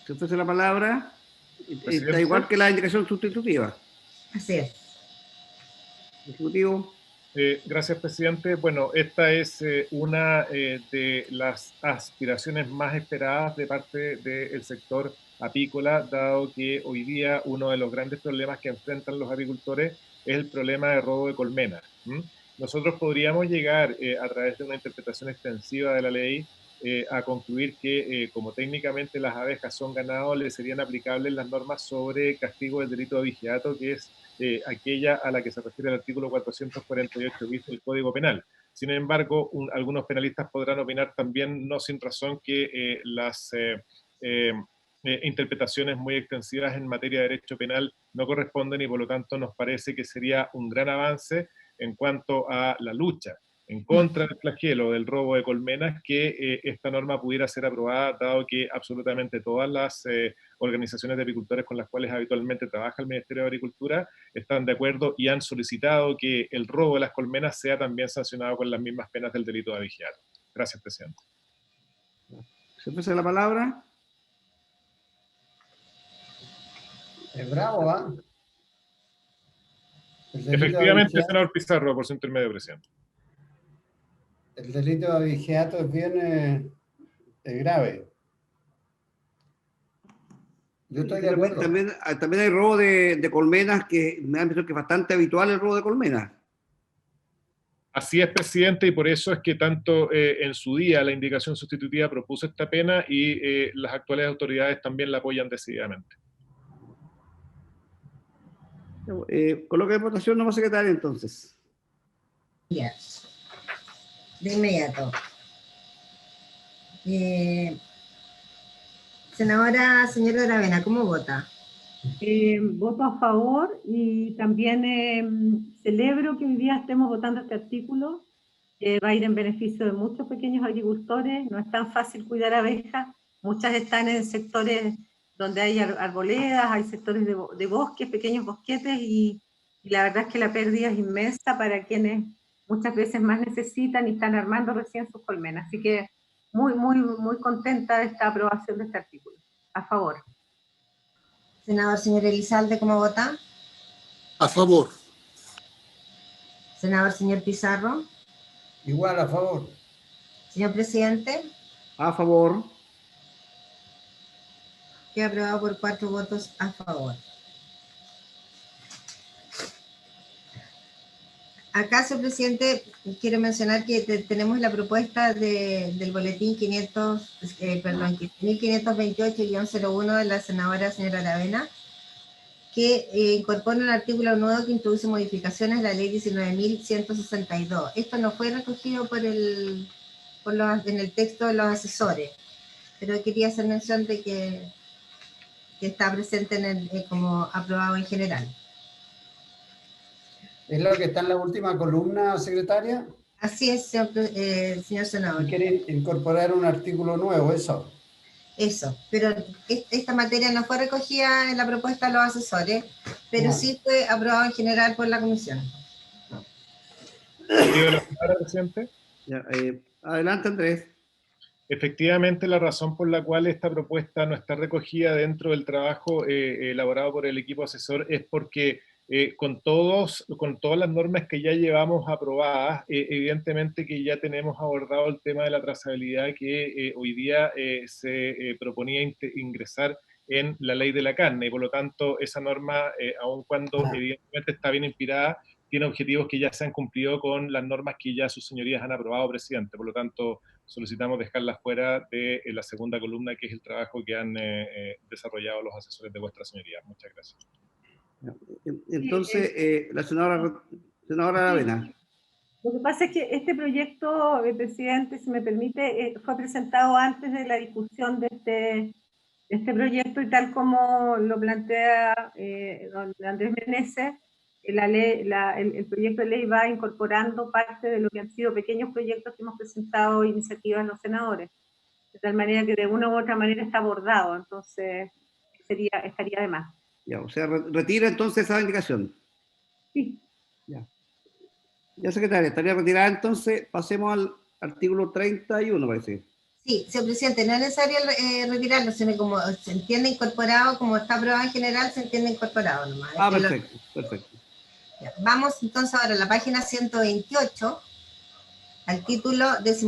Se ofrece la palabra. Presidente. Está igual que la indicación sustitutiva. Así es. Ejecutivo. Gracias, presidente. Bueno, esta es una de las aspiraciones más esperadas de parte del sector apícola, dado que hoy día uno de los grandes problemas que enfrentan los apicultores es el problema de robo de colmenas. Nosotros podríamos llegar a través de una interpretación extensiva de la ley a concluir que como técnicamente las abejas son ganado, le serían aplicables las normas sobre castigo del delito de abigeato, que es aquella a la que se refiere el artículo 448 bis del Código Penal. Sin embargo, algunos penalistas podrán opinar también, no sin razón, que las interpretaciones muy extensivas en materia de derecho penal no corresponden y por lo tanto nos parece que sería un gran avance en cuanto a la lucha en contra del flagelo del robo de colmenas, que esta norma pudiera ser aprobada, dado que absolutamente todas las organizaciones de apicultores con las cuales habitualmente trabaja el Ministerio de Agricultura están de acuerdo y han solicitado que el robo de las colmenas sea también sancionado con las mismas penas del delito de abigeato. Gracias, presidente. ¿Se ofrece la palabra? Es bravo, ¿ah? Efectivamente, senador Pizarro, por su intermedio, presidente. El delito de abigeato es bien grave. Yo estoy de acuerdo. También hay robo de colmenas, que me han visto que es bastante habitual el robo de colmenas. Así es, presidente, y por eso es que tanto en su día la indicación sustitutiva propuso esta pena y las actuales autoridades también la apoyan decididamente. Coloca en votación, nomás secretaria, entonces. Ya. De inmediato. Senadora, señora Aravena, ¿cómo vota? Voto a favor y también celebro que hoy día estemos votando este artículo, que va a ir en beneficio de muchos pequeños agricultores. No es tan fácil cuidar abejas, muchas están en sectores donde hay arboledas, hay sectores de bosques, pequeños bosquetes, y la verdad es que la pérdida es inmensa para quienes muchas veces más necesitan y están armando recién sus colmenas. Así que muy contenta de esta aprobación de este artículo. A favor. Senador, señor Elizalde, ¿cómo vota? A favor. Senador, señor Pizarro. Igual, a favor. Señor presidente, A favor. queda aprobado por 4 votos a favor. Acá, señor presidente, quiero mencionar que tenemos la propuesta del boletín 1528-01 de la senadora señora Aravena, que incorpora un artículo nuevo que introduce modificaciones a la ley 19.162. Esto no fue recogido en el texto de los asesores, pero quería hacer mención de que está presente como aprobado en general. ¿Es lo que está en la última columna, secretaria? Así es, señor senador. Quieren incorporar un artículo nuevo, eso. Eso, pero esta materia no fue recogida en la propuesta de los asesores, pero sí fue aprobado en general por la comisión. Pido la palabra, presidente. Ya, adelante, Andrés. Efectivamente, la razón por la cual esta propuesta no está recogida dentro del trabajo elaborado por el equipo asesor es porque con todas las normas que ya llevamos aprobadas, evidentemente que ya tenemos abordado el tema de la trazabilidad que hoy día se proponía ingresar en la ley de la carne, y por lo tanto esa norma, aun cuando evidentemente está bien inspirada, tiene objetivos que ya se han cumplido con las normas que ya sus señorías han aprobado, presidente. Por lo tanto, solicitamos dejarlas fuera de la segunda columna, que es el trabajo que han desarrollado los asesores de vuestra señoría. Muchas gracias. Entonces, la senadora Aravena. Lo que pasa es que este proyecto, presidente, si me permite, fue presentado antes de la discusión de este proyecto, y tal como lo plantea don Andrés Meneses, el proyecto de ley va incorporando parte de lo que han sido pequeños proyectos que hemos presentado, iniciativas los senadores, de tal manera que de una u otra manera está abordado, entonces estaría de más. Ya, o sea, retira entonces esa indicación. Sí. Ya, secretaria, estaría retirada entonces. Pasemos al artículo 31, parece. Sí, señor presidente, no es necesario retirarlo, sino como se entiende incorporado, como está aprobado en general, se entiende incorporado nomás. Perfecto, perfecto. Ya, vamos entonces ahora a la página 128, al título 11,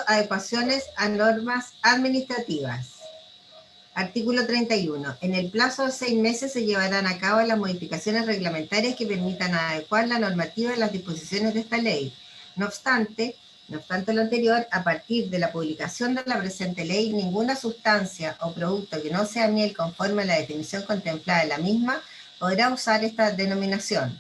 adecuaciones a normas administrativas. Artículo 31. En el plazo de 6 meses se llevarán a cabo las modificaciones reglamentarias que permitan adecuar la normativa a las disposiciones de esta ley. No obstante lo anterior, a partir de la publicación de la presente ley, ninguna sustancia o producto que no sea miel conforme a la definición contemplada en la misma podrá usar esta denominación.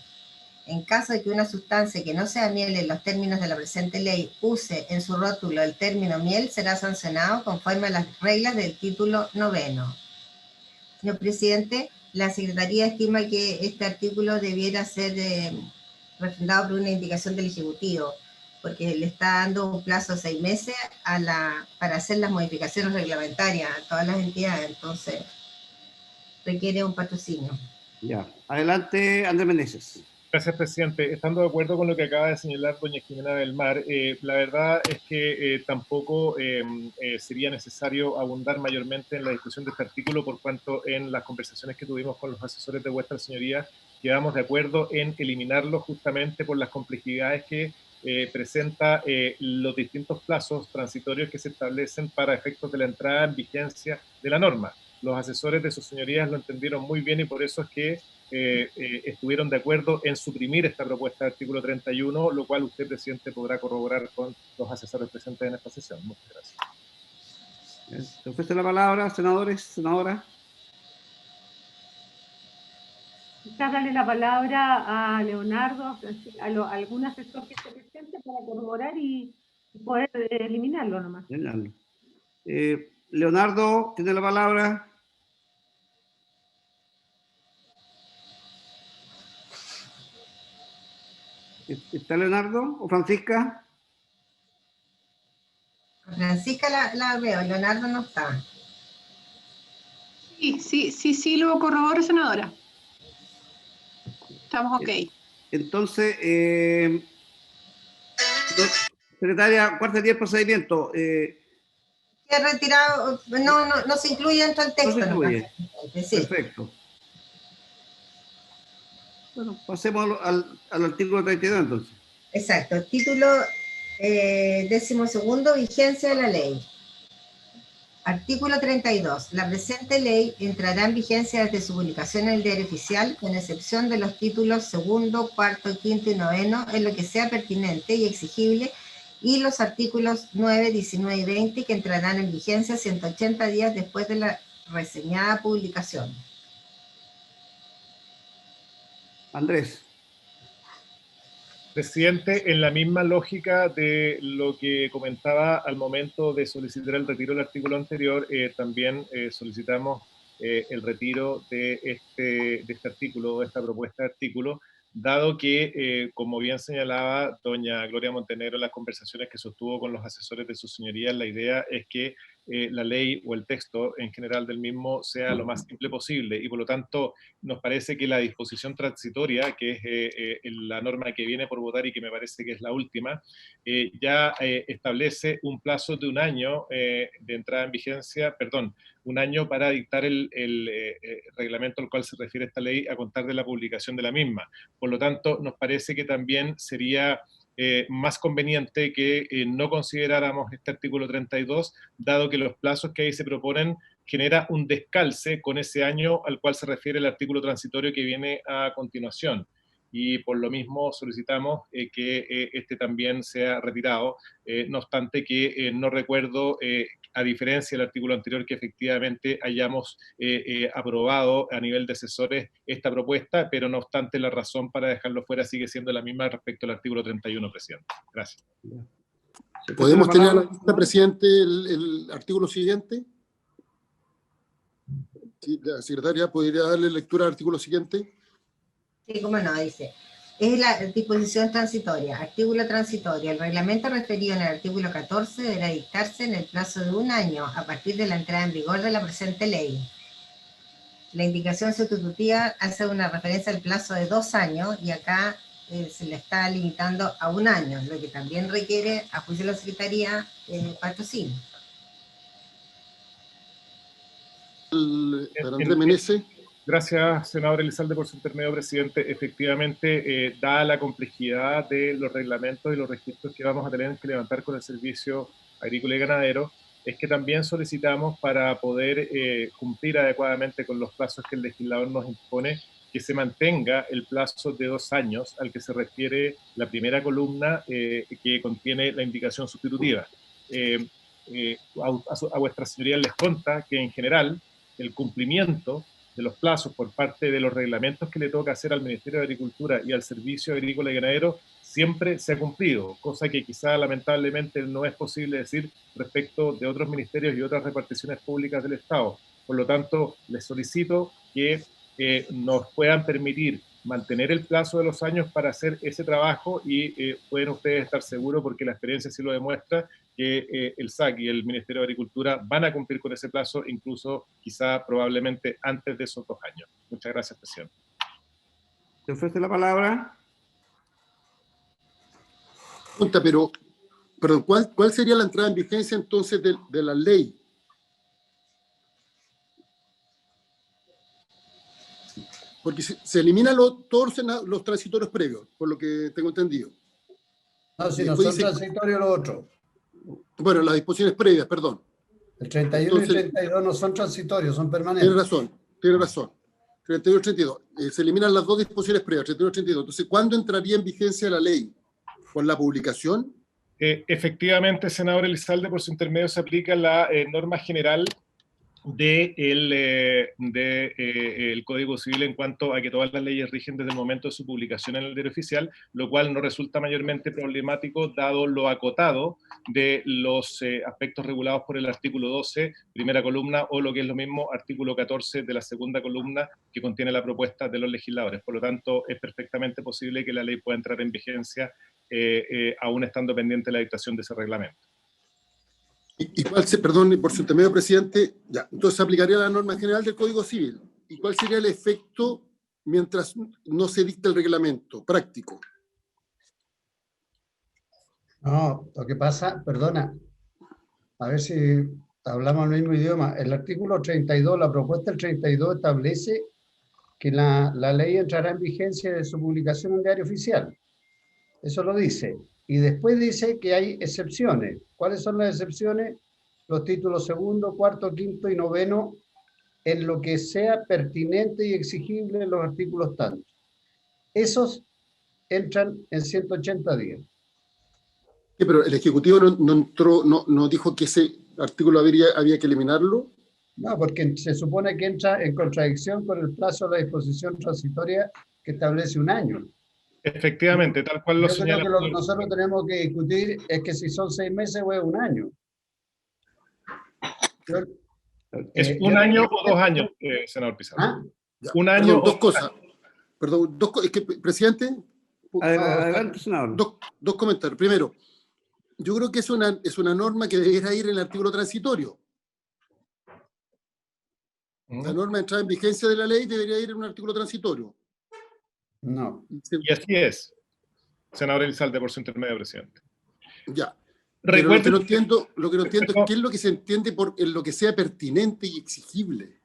En caso de que una sustancia que no sea miel en los términos de la presente ley use en su rótulo el término miel, será sancionado conforme a las reglas del título 9. Señor presidente, la Secretaría estima que este artículo debiera ser refrendado por una indicación del Ejecutivo, porque le está dando un plazo de 6 meses para hacer las modificaciones reglamentarias a todas las entidades, entonces requiere un patrocinio. Ya, adelante, Andrés Meneses. Gracias, presidente. Estando de acuerdo con lo que acaba de señalar doña Jimena del Mar, la verdad es que tampoco sería necesario abundar mayormente en la discusión de este artículo, por cuanto en las conversaciones que tuvimos con los asesores de vuestra señoría quedamos de acuerdo en eliminarlo justamente por las complejidades que presenta los distintos plazos transitorios que se establecen para efectos de la entrada en vigencia de la norma. Los asesores de sus señorías lo entendieron muy bien y por eso es que estuvieron de acuerdo en suprimir esta propuesta de artículo 31, lo cual usted, presidente, podrá corroborar con los asesores presentes en esta sesión. Muchas gracias. ¿Se ofrece la palabra, senadores, senadora? quizás darle la palabra a Leonardo, a algún asesor que esté presente para corroborar y poder eliminarlo nomás. Leonardo, tiene la palabra. ¿Está Leonardo o Francisca? Francisca la veo, Leonardo no está. Sí, lo corroboro, senadora. Estamos ok. Entonces, secretaria, ¿cuál sería el procedimiento? Que retirado, no se incluye dentro del texto. No se incluye. Sí. Perfecto. Bueno, pasemos al artículo 32 entonces. Exacto, título 12º, vigencia de la ley. Artículo 32. La presente ley entrará en vigencia desde su publicación en el Diario Oficial, con excepción de los títulos 2º, 4º, 5º y 9º, en lo que sea pertinente y exigible, y los artículos 9, 19 y 20, que entrarán en vigencia 180 días después de la reseñada publicación. Andrés. Presidente, en la misma lógica de lo que comentaba al momento de solicitar el retiro del artículo anterior, también solicitamos el retiro de este artículo, de esta propuesta de artículo, dado que, como bien señalaba doña Gloria Montenegro en las conversaciones que sostuvo con los asesores de su señoría, la idea es que la ley o el texto en general del mismo sea lo más simple posible, y por lo tanto nos parece que la disposición transitoria, que es la norma que viene por votar y que me parece que es la última, ya establece un plazo de un año de entrada en vigencia, perdón, un año para dictar el reglamento al cual se refiere esta ley a contar de la publicación de la misma. Por lo tanto, nos parece que también sería más conveniente que no consideráramos este artículo 32, dado que los plazos que ahí se proponen genera un descalce con ese año al cual se refiere el artículo transitorio que viene a continuación. Y por lo mismo solicitamos que este también sea retirado, no obstante que no recuerdo, a diferencia del artículo anterior, que efectivamente hayamos aprobado a nivel de asesores esta propuesta, pero no obstante la razón para dejarlo fuera sigue siendo la misma respecto al artículo 31, presidente. Gracias. ¿Podemos tener a la lista, presidente, el artículo siguiente? Sí, la secretaria, ¿podría darle lectura al artículo siguiente? Sí, cómo no, dice. Es la disposición transitoria. Artículo transitorio. El reglamento referido en el artículo 14 deberá dictarse en el plazo de un año a partir de la entrada en vigor de la presente ley. La indicación sustitutiva hace una referencia al plazo de 2 años y acá se le está limitando a 1 año, lo que también requiere, a juicio de la Secretaría, patrocinio. Andrés Meneses. Gracias, senador Elizalde, por su intermedio, presidente. Efectivamente, dada la complejidad de los reglamentos y los registros que vamos a tener que levantar con el Servicio Agrícola y Ganadero, es que también solicitamos, para poder cumplir adecuadamente con los plazos que el legislador nos impone, que se mantenga el plazo de 2 años al que se refiere la primera columna que contiene la indicación sustitutiva. A vuestra señoría les consta que en general el cumplimiento de los plazos por parte de los reglamentos que le toca hacer al Ministerio de Agricultura y al Servicio Agrícola y Ganadero siempre se ha cumplido, cosa que quizá lamentablemente no es posible decir respecto de otros ministerios y otras reparticiones públicas del Estado. Por lo tanto, les solicito que nos puedan permitir mantener el plazo de los años para hacer ese trabajo y pueden ustedes estar seguros, porque la experiencia sí lo demuestra, que el SAC y el Ministerio de Agricultura van a cumplir con ese plazo, incluso quizá probablemente antes de esos 2 años. Muchas gracias, presidente. ¿Te ofrece la palabra? Pero ¿cuál sería la entrada en vigencia entonces de la ley? Porque se eliminan todos los transitorios previos, por lo que tengo entendido. No, si no son transitorios los otros. Bueno, las disposiciones previas, perdón. El 31 entonces, y 32 no son transitorios, son permanentes. Tiene razón. 31 y 32. Se eliminan las 2 disposiciones previas, 31 y 32. Entonces, ¿cuándo entraría en vigencia la ley? ¿Con la publicación? Efectivamente, senador Elizalde, por su intermedio se aplica la norma general el Código Civil en cuanto a que todas las leyes rigen desde el momento de su publicación en el Diario Oficial, lo cual no resulta mayormente problemático dado lo acotado de los aspectos regulados por el artículo 12, primera columna, o lo que es lo mismo, artículo 14 de la segunda columna que contiene la propuesta de los legisladores. Por lo tanto, es perfectamente posible que la ley pueda entrar en vigencia aún estando pendiente la dictación de ese reglamento. ¿Y cuál perdón, por su intermedio, presidente, ya, entonces se aplicaría la norma general del Código Civil? ¿Y cuál sería el efecto mientras no se dicta el reglamento práctico? No, lo que pasa, perdona, a ver si hablamos el mismo idioma. El artículo 32, la propuesta del 32 establece que la ley entrará en vigencia de su publicación en el Diario Oficial. Eso lo dice. Y después dice que hay excepciones. ¿Cuáles son las excepciones? Los títulos segundo, cuarto, quinto y noveno, en lo que sea pertinente y exigible en los artículos tantos. Esos entran en 180 días. Sí, pero el Ejecutivo no dijo que ese artículo había que eliminarlo. No, porque se supone que entra en contradicción con el plazo de la disposición transitoria que establece un año. Efectivamente, tal cual lo señala. Yo creo que lo que nosotros tenemos que discutir es que si son 6 meses o es un año. ¿Es un año o 2 años, senador Pizarro? ¿Ah? Un año. Perdón, dos cosas. Perdón, es que, presidente. Adelante, senador. Dos comentarios. Primero, yo creo que es una norma que debería ir en el artículo transitorio. La norma de entrada en vigencia de la ley debería ir en un artículo transitorio. No. Y así es, senador Elizalde, por su intermedio, presidente. Ya. Pero lo que no entiendo es qué es lo que se entiende por en lo que sea pertinente y exigible.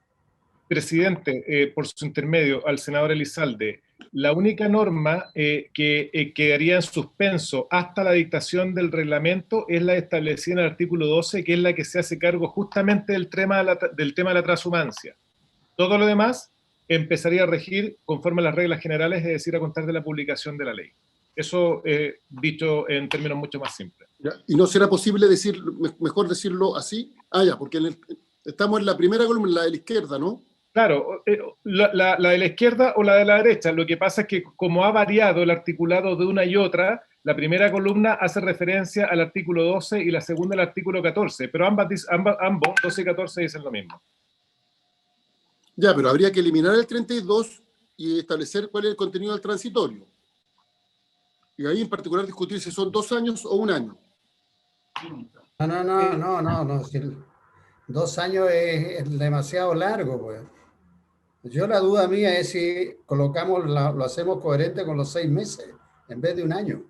Presidente, por su intermedio, al senador Elizalde, la única norma que quedaría en suspenso hasta la dictación del reglamento es la establecida en el artículo 12, que es la que se hace cargo justamente del tema de la transhumancia. Todo lo demás empezaría a regir conforme a las reglas generales, es decir, a contar de la publicación de la ley. Eso dicho en términos mucho más simples. ¿Ya? ¿Y no será posible mejor decirlo así? Ya, porque estamos en la primera columna, la de la izquierda, ¿no? Claro, la de la izquierda o la de la derecha. Lo que pasa es que como ha variado el articulado de una y otra, la primera columna hace referencia al artículo 12 y la segunda al artículo 14, pero ambos, 12 y 14, dicen lo mismo. Ya, pero habría que eliminar el 32 y establecer cuál es el contenido del transitorio. Y ahí en particular discutir si son 2 años o 1 año. No. Si 2 años es demasiado largo, pues. Yo la duda mía es si lo hacemos coherente con los 6 meses en vez de 1 año.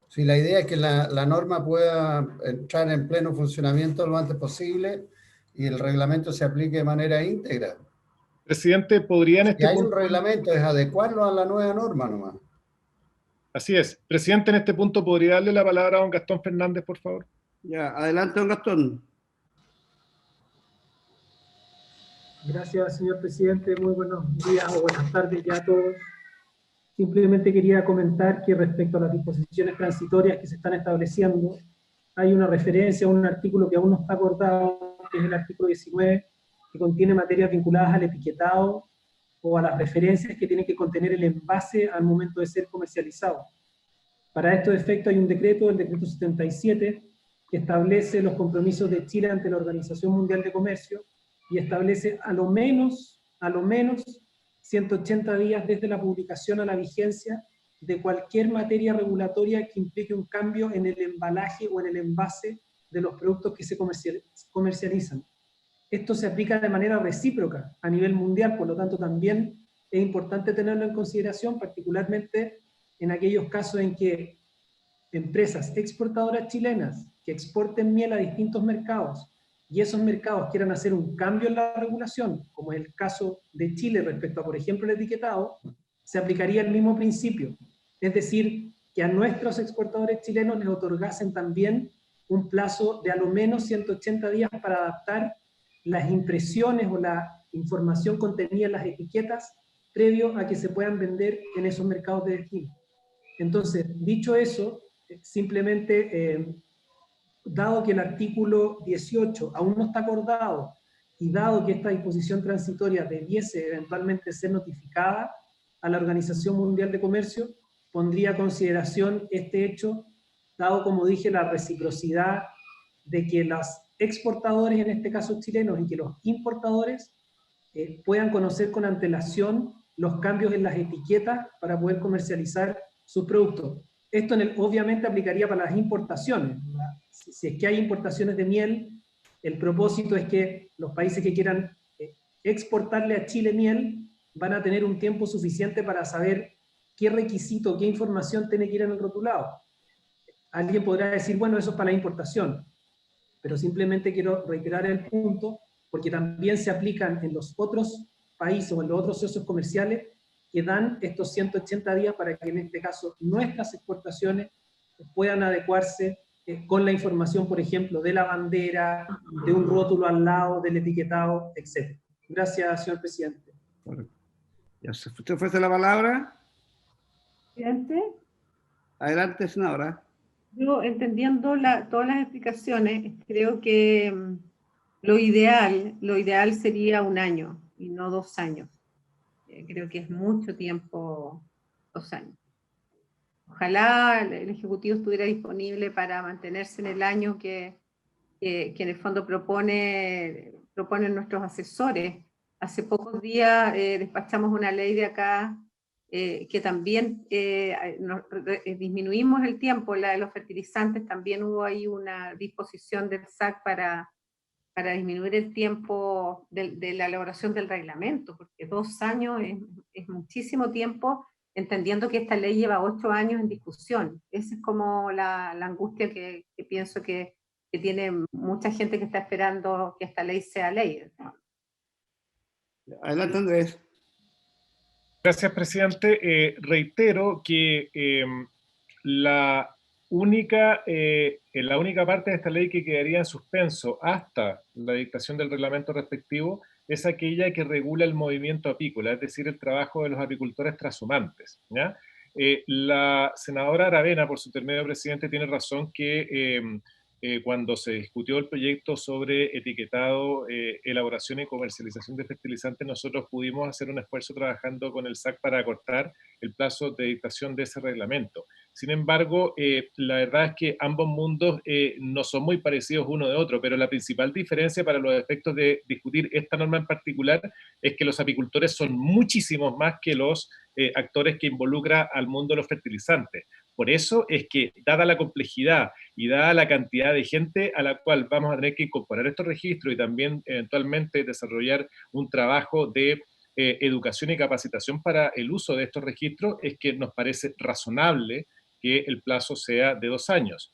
Si la idea es que la norma pueda entrar en pleno funcionamiento lo antes posible y el reglamento se aplique de manera íntegra. Presidente, ¿podría en este punto? Si hay un reglamento, es adecuarlo a la nueva norma nomás. Así es. Presidente, en este punto, ¿podría darle la palabra a don Gastón Fernández, por favor? Ya, adelante, don Gastón. Gracias, señor presidente. Muy buenos días o buenas tardes ya a todos. Simplemente quería comentar que respecto a las disposiciones transitorias que se están estableciendo, hay una referencia a un artículo que aún no está acordado, que es el artículo 19, que contiene materias vinculadas al etiquetado o a las referencias que tiene que contener el envase al momento de ser comercializado. Para estos efectos hay un decreto, el decreto 77, que establece los compromisos de Chile ante la Organización Mundial de Comercio y establece a lo menos 180 días desde la publicación a la vigencia de cualquier materia regulatoria que implique un cambio en el embalaje o en el envase de los productos que se comercializan. Esto se aplica de manera recíproca a nivel mundial, por lo tanto también es importante tenerlo en consideración, particularmente en aquellos casos en que empresas exportadoras chilenas que exporten miel a distintos mercados y esos mercados quieran hacer un cambio en la regulación, como es el caso de Chile respecto a, por ejemplo, el etiquetado, se aplicaría el mismo principio. Es decir, que a nuestros exportadores chilenos les otorgasen también un plazo de a lo menos 180 días para adaptar las impresiones o la información contenida en las etiquetas previo a que se puedan vender en esos mercados de destino. Entonces, dicho eso, simplemente, dado que el artículo 18 aún no está acordado y dado que esta disposición transitoria debiese eventualmente ser notificada a la Organización Mundial de Comercio, pondría a consideración este hecho, dado, como dije, la reciprocidad de que los exportadores, en este caso chilenos, y que los importadores puedan conocer con antelación los cambios en las etiquetas para poder comercializar sus productos. Esto obviamente aplicaría para las importaciones. Si es que hay importaciones de miel, el propósito es que los países que quieran exportarle a Chile miel van a tener un tiempo suficiente para saber qué requisito, qué información tiene que ir en el rotulado. Alguien podrá decir, bueno, eso es para la importación, pero simplemente quiero reiterar el punto, porque también se aplican en los otros países o en los otros socios comerciales que dan estos 180 días para que en este caso nuestras exportaciones puedan adecuarse con la información, por ejemplo, de la bandera, de un rótulo al lado, del etiquetado, etc. Gracias, señor presidente. Ya se ofrece la palabra. Presidente, Adelante, senadora. yo entendiendo todas las explicaciones, creo que lo ideal sería 1 año y no 2 años. Creo que es mucho tiempo, 2 años. Ojalá el Ejecutivo estuviera disponible para mantenerse en el año que en el fondo proponen nuestros asesores. Hace pocos días despachamos una ley de acá que también disminuimos el tiempo, la de los fertilizantes, también hubo ahí una disposición del SAC para disminuir el tiempo de la elaboración del reglamento, porque 2 años es muchísimo tiempo, entendiendo que esta ley lleva 8 años en discusión. Esa es como la angustia que pienso que tiene mucha gente que está esperando que esta ley sea ley. Adelante, Andrés. Gracias, presidente. Reitero que la única parte de esta ley que quedaría en suspenso hasta la dictación del reglamento respectivo es aquella que regula el movimiento apícola, es decir, el trabajo de los apicultores trashumantes, ¿ya? La senadora Aravena, por su intermedio, presidente, tiene razón que cuando se discutió el proyecto sobre etiquetado, elaboración y comercialización de fertilizantes, nosotros pudimos hacer un esfuerzo trabajando con el SAC para acortar el plazo de dictación de ese reglamento. Sin embargo, la verdad es que ambos mundos no son muy parecidos uno de otro, pero la principal diferencia para los efectos de discutir esta norma en particular es que los apicultores son muchísimos más que los actores que involucra al mundo de los fertilizantes. Por eso es que, dada la complejidad y dada la cantidad de gente a la cual vamos a tener que incorporar estos registros y también eventualmente desarrollar un trabajo de educación y capacitación para el uso de estos registros, es que nos parece razonable que el plazo sea de 2 años.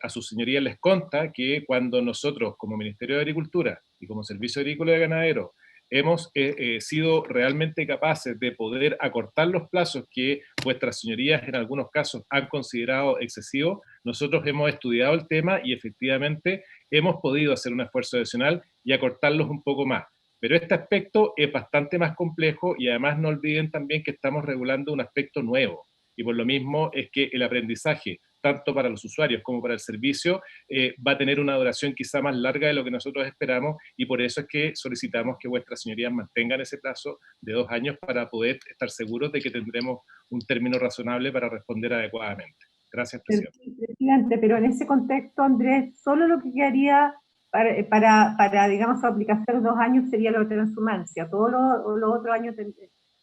A sus señorías les consta que cuando nosotros, como Ministerio de Agricultura y como Servicio Agrícola y Ganadero, hemos sido realmente capaces de poder acortar los plazos que vuestras señorías en algunos casos han considerado excesivos, nosotros hemos estudiado el tema y efectivamente hemos podido hacer un esfuerzo adicional y acortarlos un poco más. Pero este aspecto es bastante más complejo y además no olviden también que estamos regulando un aspecto nuevo. Y por lo mismo es que el aprendizaje, tanto para los usuarios como para el servicio, va a tener una duración quizá más larga de lo que nosotros esperamos, y por eso es que solicitamos que vuestras señorías mantengan ese plazo de 2 años para poder estar seguros de que tendremos un término razonable para responder adecuadamente. Gracias, presidente. Presidente, pero en ese contexto, Andrés, solo lo que quedaría para digamos, su aplicación 2 años sería la transhumancia. Todos los otros años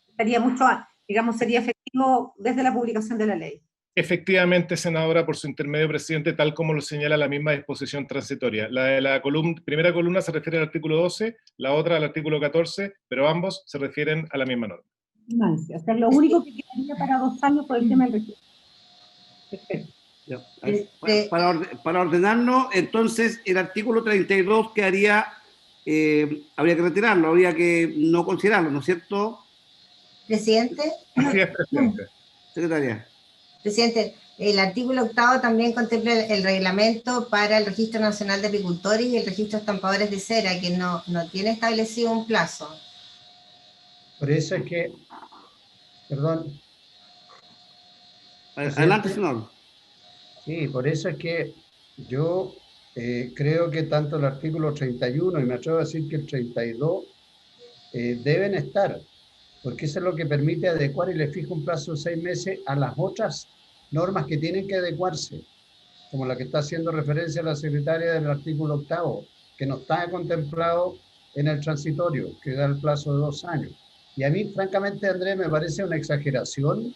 estaría mucho, digamos, sería efectivo desde la publicación de la ley. Efectivamente, senadora, por su intermedio, presidente, tal como lo señala la misma disposición transitoria. La de la primera columna se refiere al artículo 12, la otra al artículo 14, pero ambos se refieren a la misma norma. O sea, lo único que quedaría para 2 años por el tema del registro. Perfecto. Para ordenarnos, entonces, el artículo 32 quedaría, habría que retirarlo, habría que no considerarlo, ¿no es cierto? Presidente. Así es, presidente. Secretaria. Presidente, el artículo 8 también contempla el reglamento para el Registro Nacional de Apicultores y el Registro de Estampadores de Cera, que no tiene establecido un plazo. Por eso es que, perdón. Adelante, senador. Sí, por eso es que yo creo que tanto el artículo 31 y me atrevo a decir que el 32 deben estar, porque eso es lo que permite adecuar y le fija un plazo de 6 meses a las otras normas que tienen que adecuarse, como la que está haciendo referencia la secretaria del artículo 8, que no está contemplado en el transitorio, que da el plazo de 2 años. Y a mí, francamente, Andrés, me parece una exageración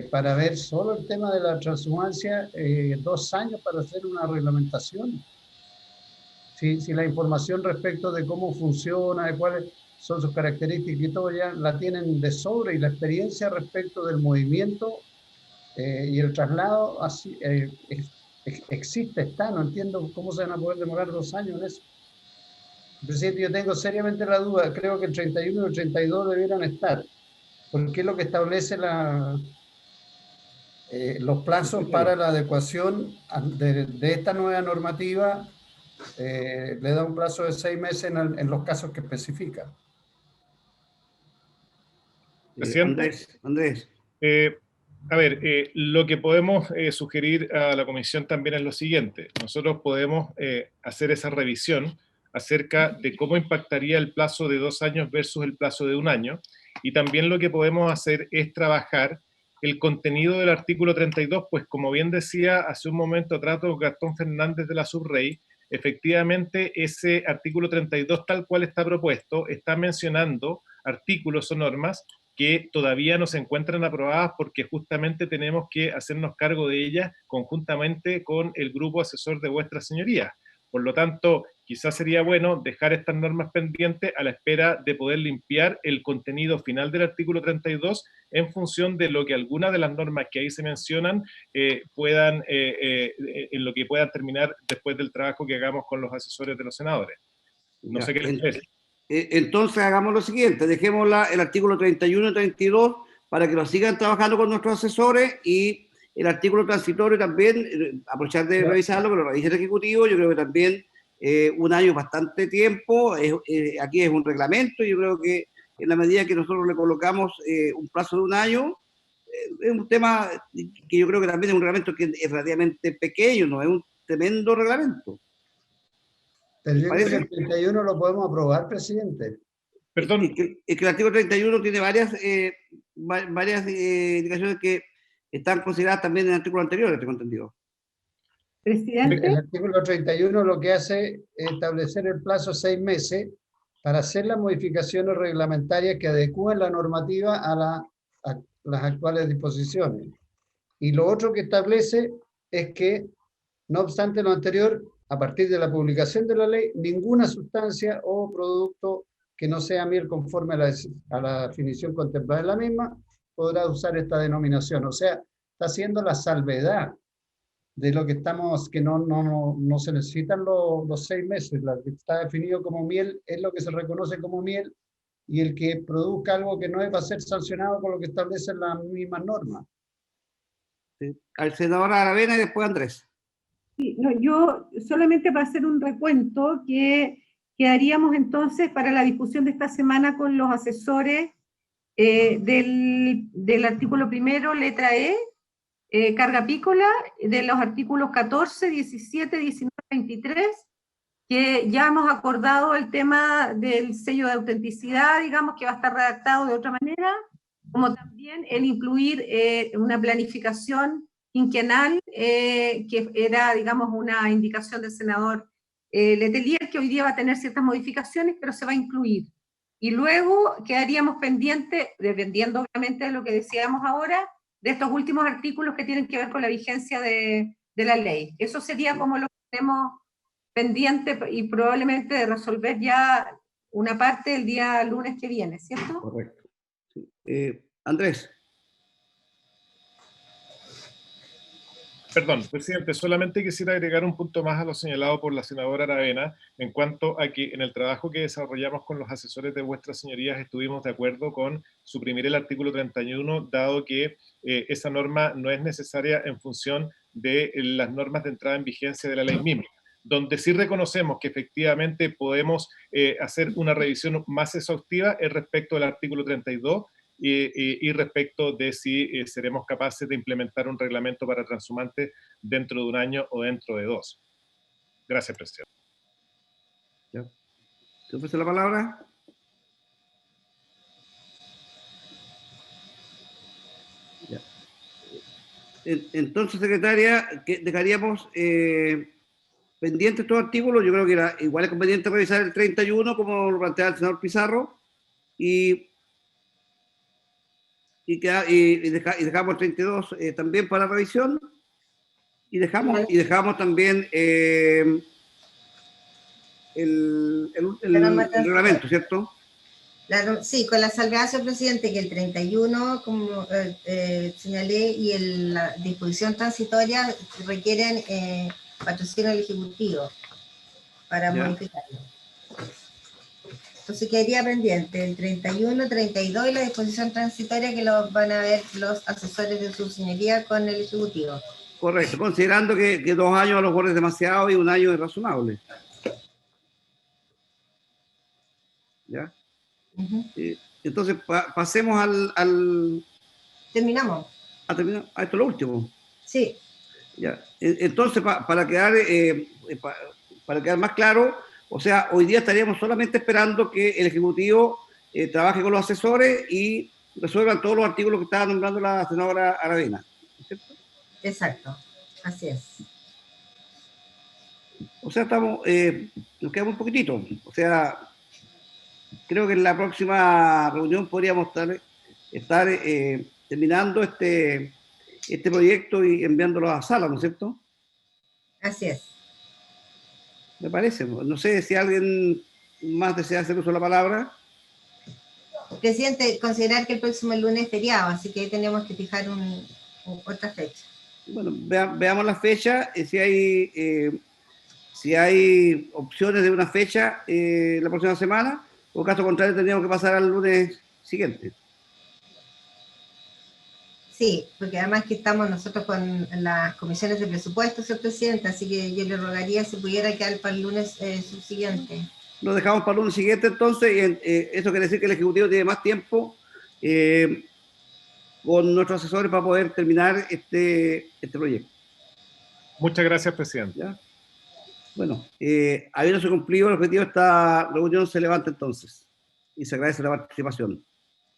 para ver solo el tema de la transhumancia, 2 años para hacer una reglamentación. Si la información respecto de cómo funciona, de cuáles son sus características y todo ya la tienen de sobra, y la experiencia respecto del movimiento y el traslado así, existe, está, no entiendo cómo se van a poder demorar 2 años en eso. Presidente, yo tengo seriamente la duda, creo que el 31 y el 32 debieran estar, porque es lo que establece los plazos para la adecuación de esta nueva normativa. Le da un plazo de 6 meses en los casos que especifica. Andrés. A ver, lo que podemos sugerir a la comisión también es lo siguiente. Nosotros podemos hacer esa revisión acerca de cómo impactaría el plazo de 2 años versus el plazo de 1 año, y también lo que podemos hacer es trabajar el contenido del artículo 32, pues como bien decía hace un momento atrás Gastón Fernández de la Subrey, efectivamente ese artículo 32 tal cual está propuesto está mencionando artículos o normas que todavía no se encuentran aprobadas porque justamente tenemos que hacernos cargo de ellas conjuntamente con el grupo asesor de vuestra señoría. Por lo tanto, quizás sería bueno dejar estas normas pendientes a la espera de poder limpiar el contenido final del artículo 32 en función de lo que algunas de las normas que ahí se mencionan en lo que puedan terminar después del trabajo que hagamos con los asesores de los senadores. No sé qué les parece. Entonces hagamos lo siguiente, dejemos el artículo 31 y 32 para que lo sigan trabajando con nuestros asesores, y el artículo transitorio también, aprovechar de revisarlo, pero lo revise el Ejecutivo. Yo creo que también 1 año es bastante tiempo, aquí es un reglamento, y yo creo que en la medida que nosotros le colocamos un plazo de 1 año, es un tema que yo creo que también es un reglamento que es relativamente pequeño, no es un tremendo reglamento. Pero yo creo que el 31 lo podemos aprobar, presidente. Perdón. Es que el artículo 31 tiene varias indicaciones que están consideradas también en el artículo anterior, tengo entendido. Presidente. El artículo 31 lo que hace es establecer el plazo 6 meses para hacer las modificaciones reglamentarias que adecúen la normativa a las actuales disposiciones. Y lo otro que establece es que, no obstante lo anterior, a partir de la publicación de la ley, ninguna sustancia o producto que no sea miel conforme a la definición contemplada en la misma podrá usar esta denominación. O sea, está haciendo la salvedad de lo que estamos, que no se necesitan los 6 meses. Lo que está definido como miel es lo que se reconoce como miel, y el que produzca algo que no es va a ser sancionado con lo que establecen las mismas normas. Al senador Aravena y después Andrés. Sí, no, yo solamente para hacer un recuento que quedaríamos entonces para la discusión de esta semana con los asesores del artículo primero, letra E, carga apícola, de los artículos 14, 17, 19, 23, que ya hemos acordado el tema del sello de autenticidad, digamos, que va a estar redactado de otra manera, como también el incluir una planificación quinquenal, que era, digamos, una indicación del senador Letelier, que hoy día va a tener ciertas modificaciones, pero se va a incluir. Y luego quedaríamos pendientes, dependiendo obviamente de lo que decíamos ahora, de estos últimos artículos que tienen que ver con la vigencia de la ley. Eso sería como lo que tenemos pendiente y probablemente de resolver ya una parte el día lunes que viene, ¿cierto? Correcto. Sí. Andrés. Perdón, presidente, solamente quisiera agregar un punto más a lo señalado por la senadora Aravena en cuanto a que en el trabajo que desarrollamos con los asesores de vuestras señorías estuvimos de acuerdo con suprimir el artículo 31, dado que esa norma no es necesaria en función de las normas de entrada en vigencia de la ley misma. Donde sí reconocemos que efectivamente podemos hacer una revisión más exhaustiva es respecto del artículo 32, y respecto de si seremos capaces de implementar un reglamento para transhumantes dentro de 1 año o dentro de 2. Gracias, presidente. ¿Ya? ¿Se ofrece la palabra? Ya. Entonces, secretaria, dejaríamos pendientes estos artículos. Yo creo que igual es conveniente revisar el 31, como lo plantea el senador Pizarro, y dejamos el 32 también para revisión, y dejamos también el reglamento, ¿cierto? Sí, con la salvedad, señor presidente, que el 31, como señalé, y la disposición transitoria requieren patrocinio del Ejecutivo para modificarlo. Entonces quedaría pendiente el 31, 32 y la disposición transitoria que lo van a ver los asesores de su señoría con el Ejecutivo. Correcto, considerando que 2 años a lo mejor es demasiado y 1 año es razonable. ¿Ya? Entonces pasemos al... Terminamos. Esto es lo último. Sí. Ya. Entonces, para quedar más claro, o sea, hoy día estaríamos solamente esperando que el Ejecutivo trabaje con los asesores y resuelvan todos los artículos que estaba nombrando la senadora Aravena, ¿cierto? Exacto, así es. O sea, nos queda un poquitito. O sea, creo que en la próxima reunión podríamos estar terminando este proyecto y enviándolo a sala, ¿no es cierto? Así es. Me parece. No sé si alguien más desea hacer uso de la palabra. Presidente, considerar que el próximo lunes es feriado, así que tenemos que fijar otra fecha. Bueno, veamos la fecha, si hay opciones de una fecha la próxima semana, o caso contrario tendríamos que pasar al lunes siguiente. Sí, porque además que estamos nosotros con las comisiones de presupuesto, señor presidente, así que yo le rogaría si pudiera quedar para el lunes subsiguiente. Lo dejamos para el lunes siguiente entonces, y eso quiere decir que el Ejecutivo tiene más tiempo con nuestros asesores para poder terminar este proyecto. Muchas gracias, presidente. ¿Ya? Bueno, habiéndose cumplido el objetivo de esta reunión, se levanta entonces y se agradece la participación.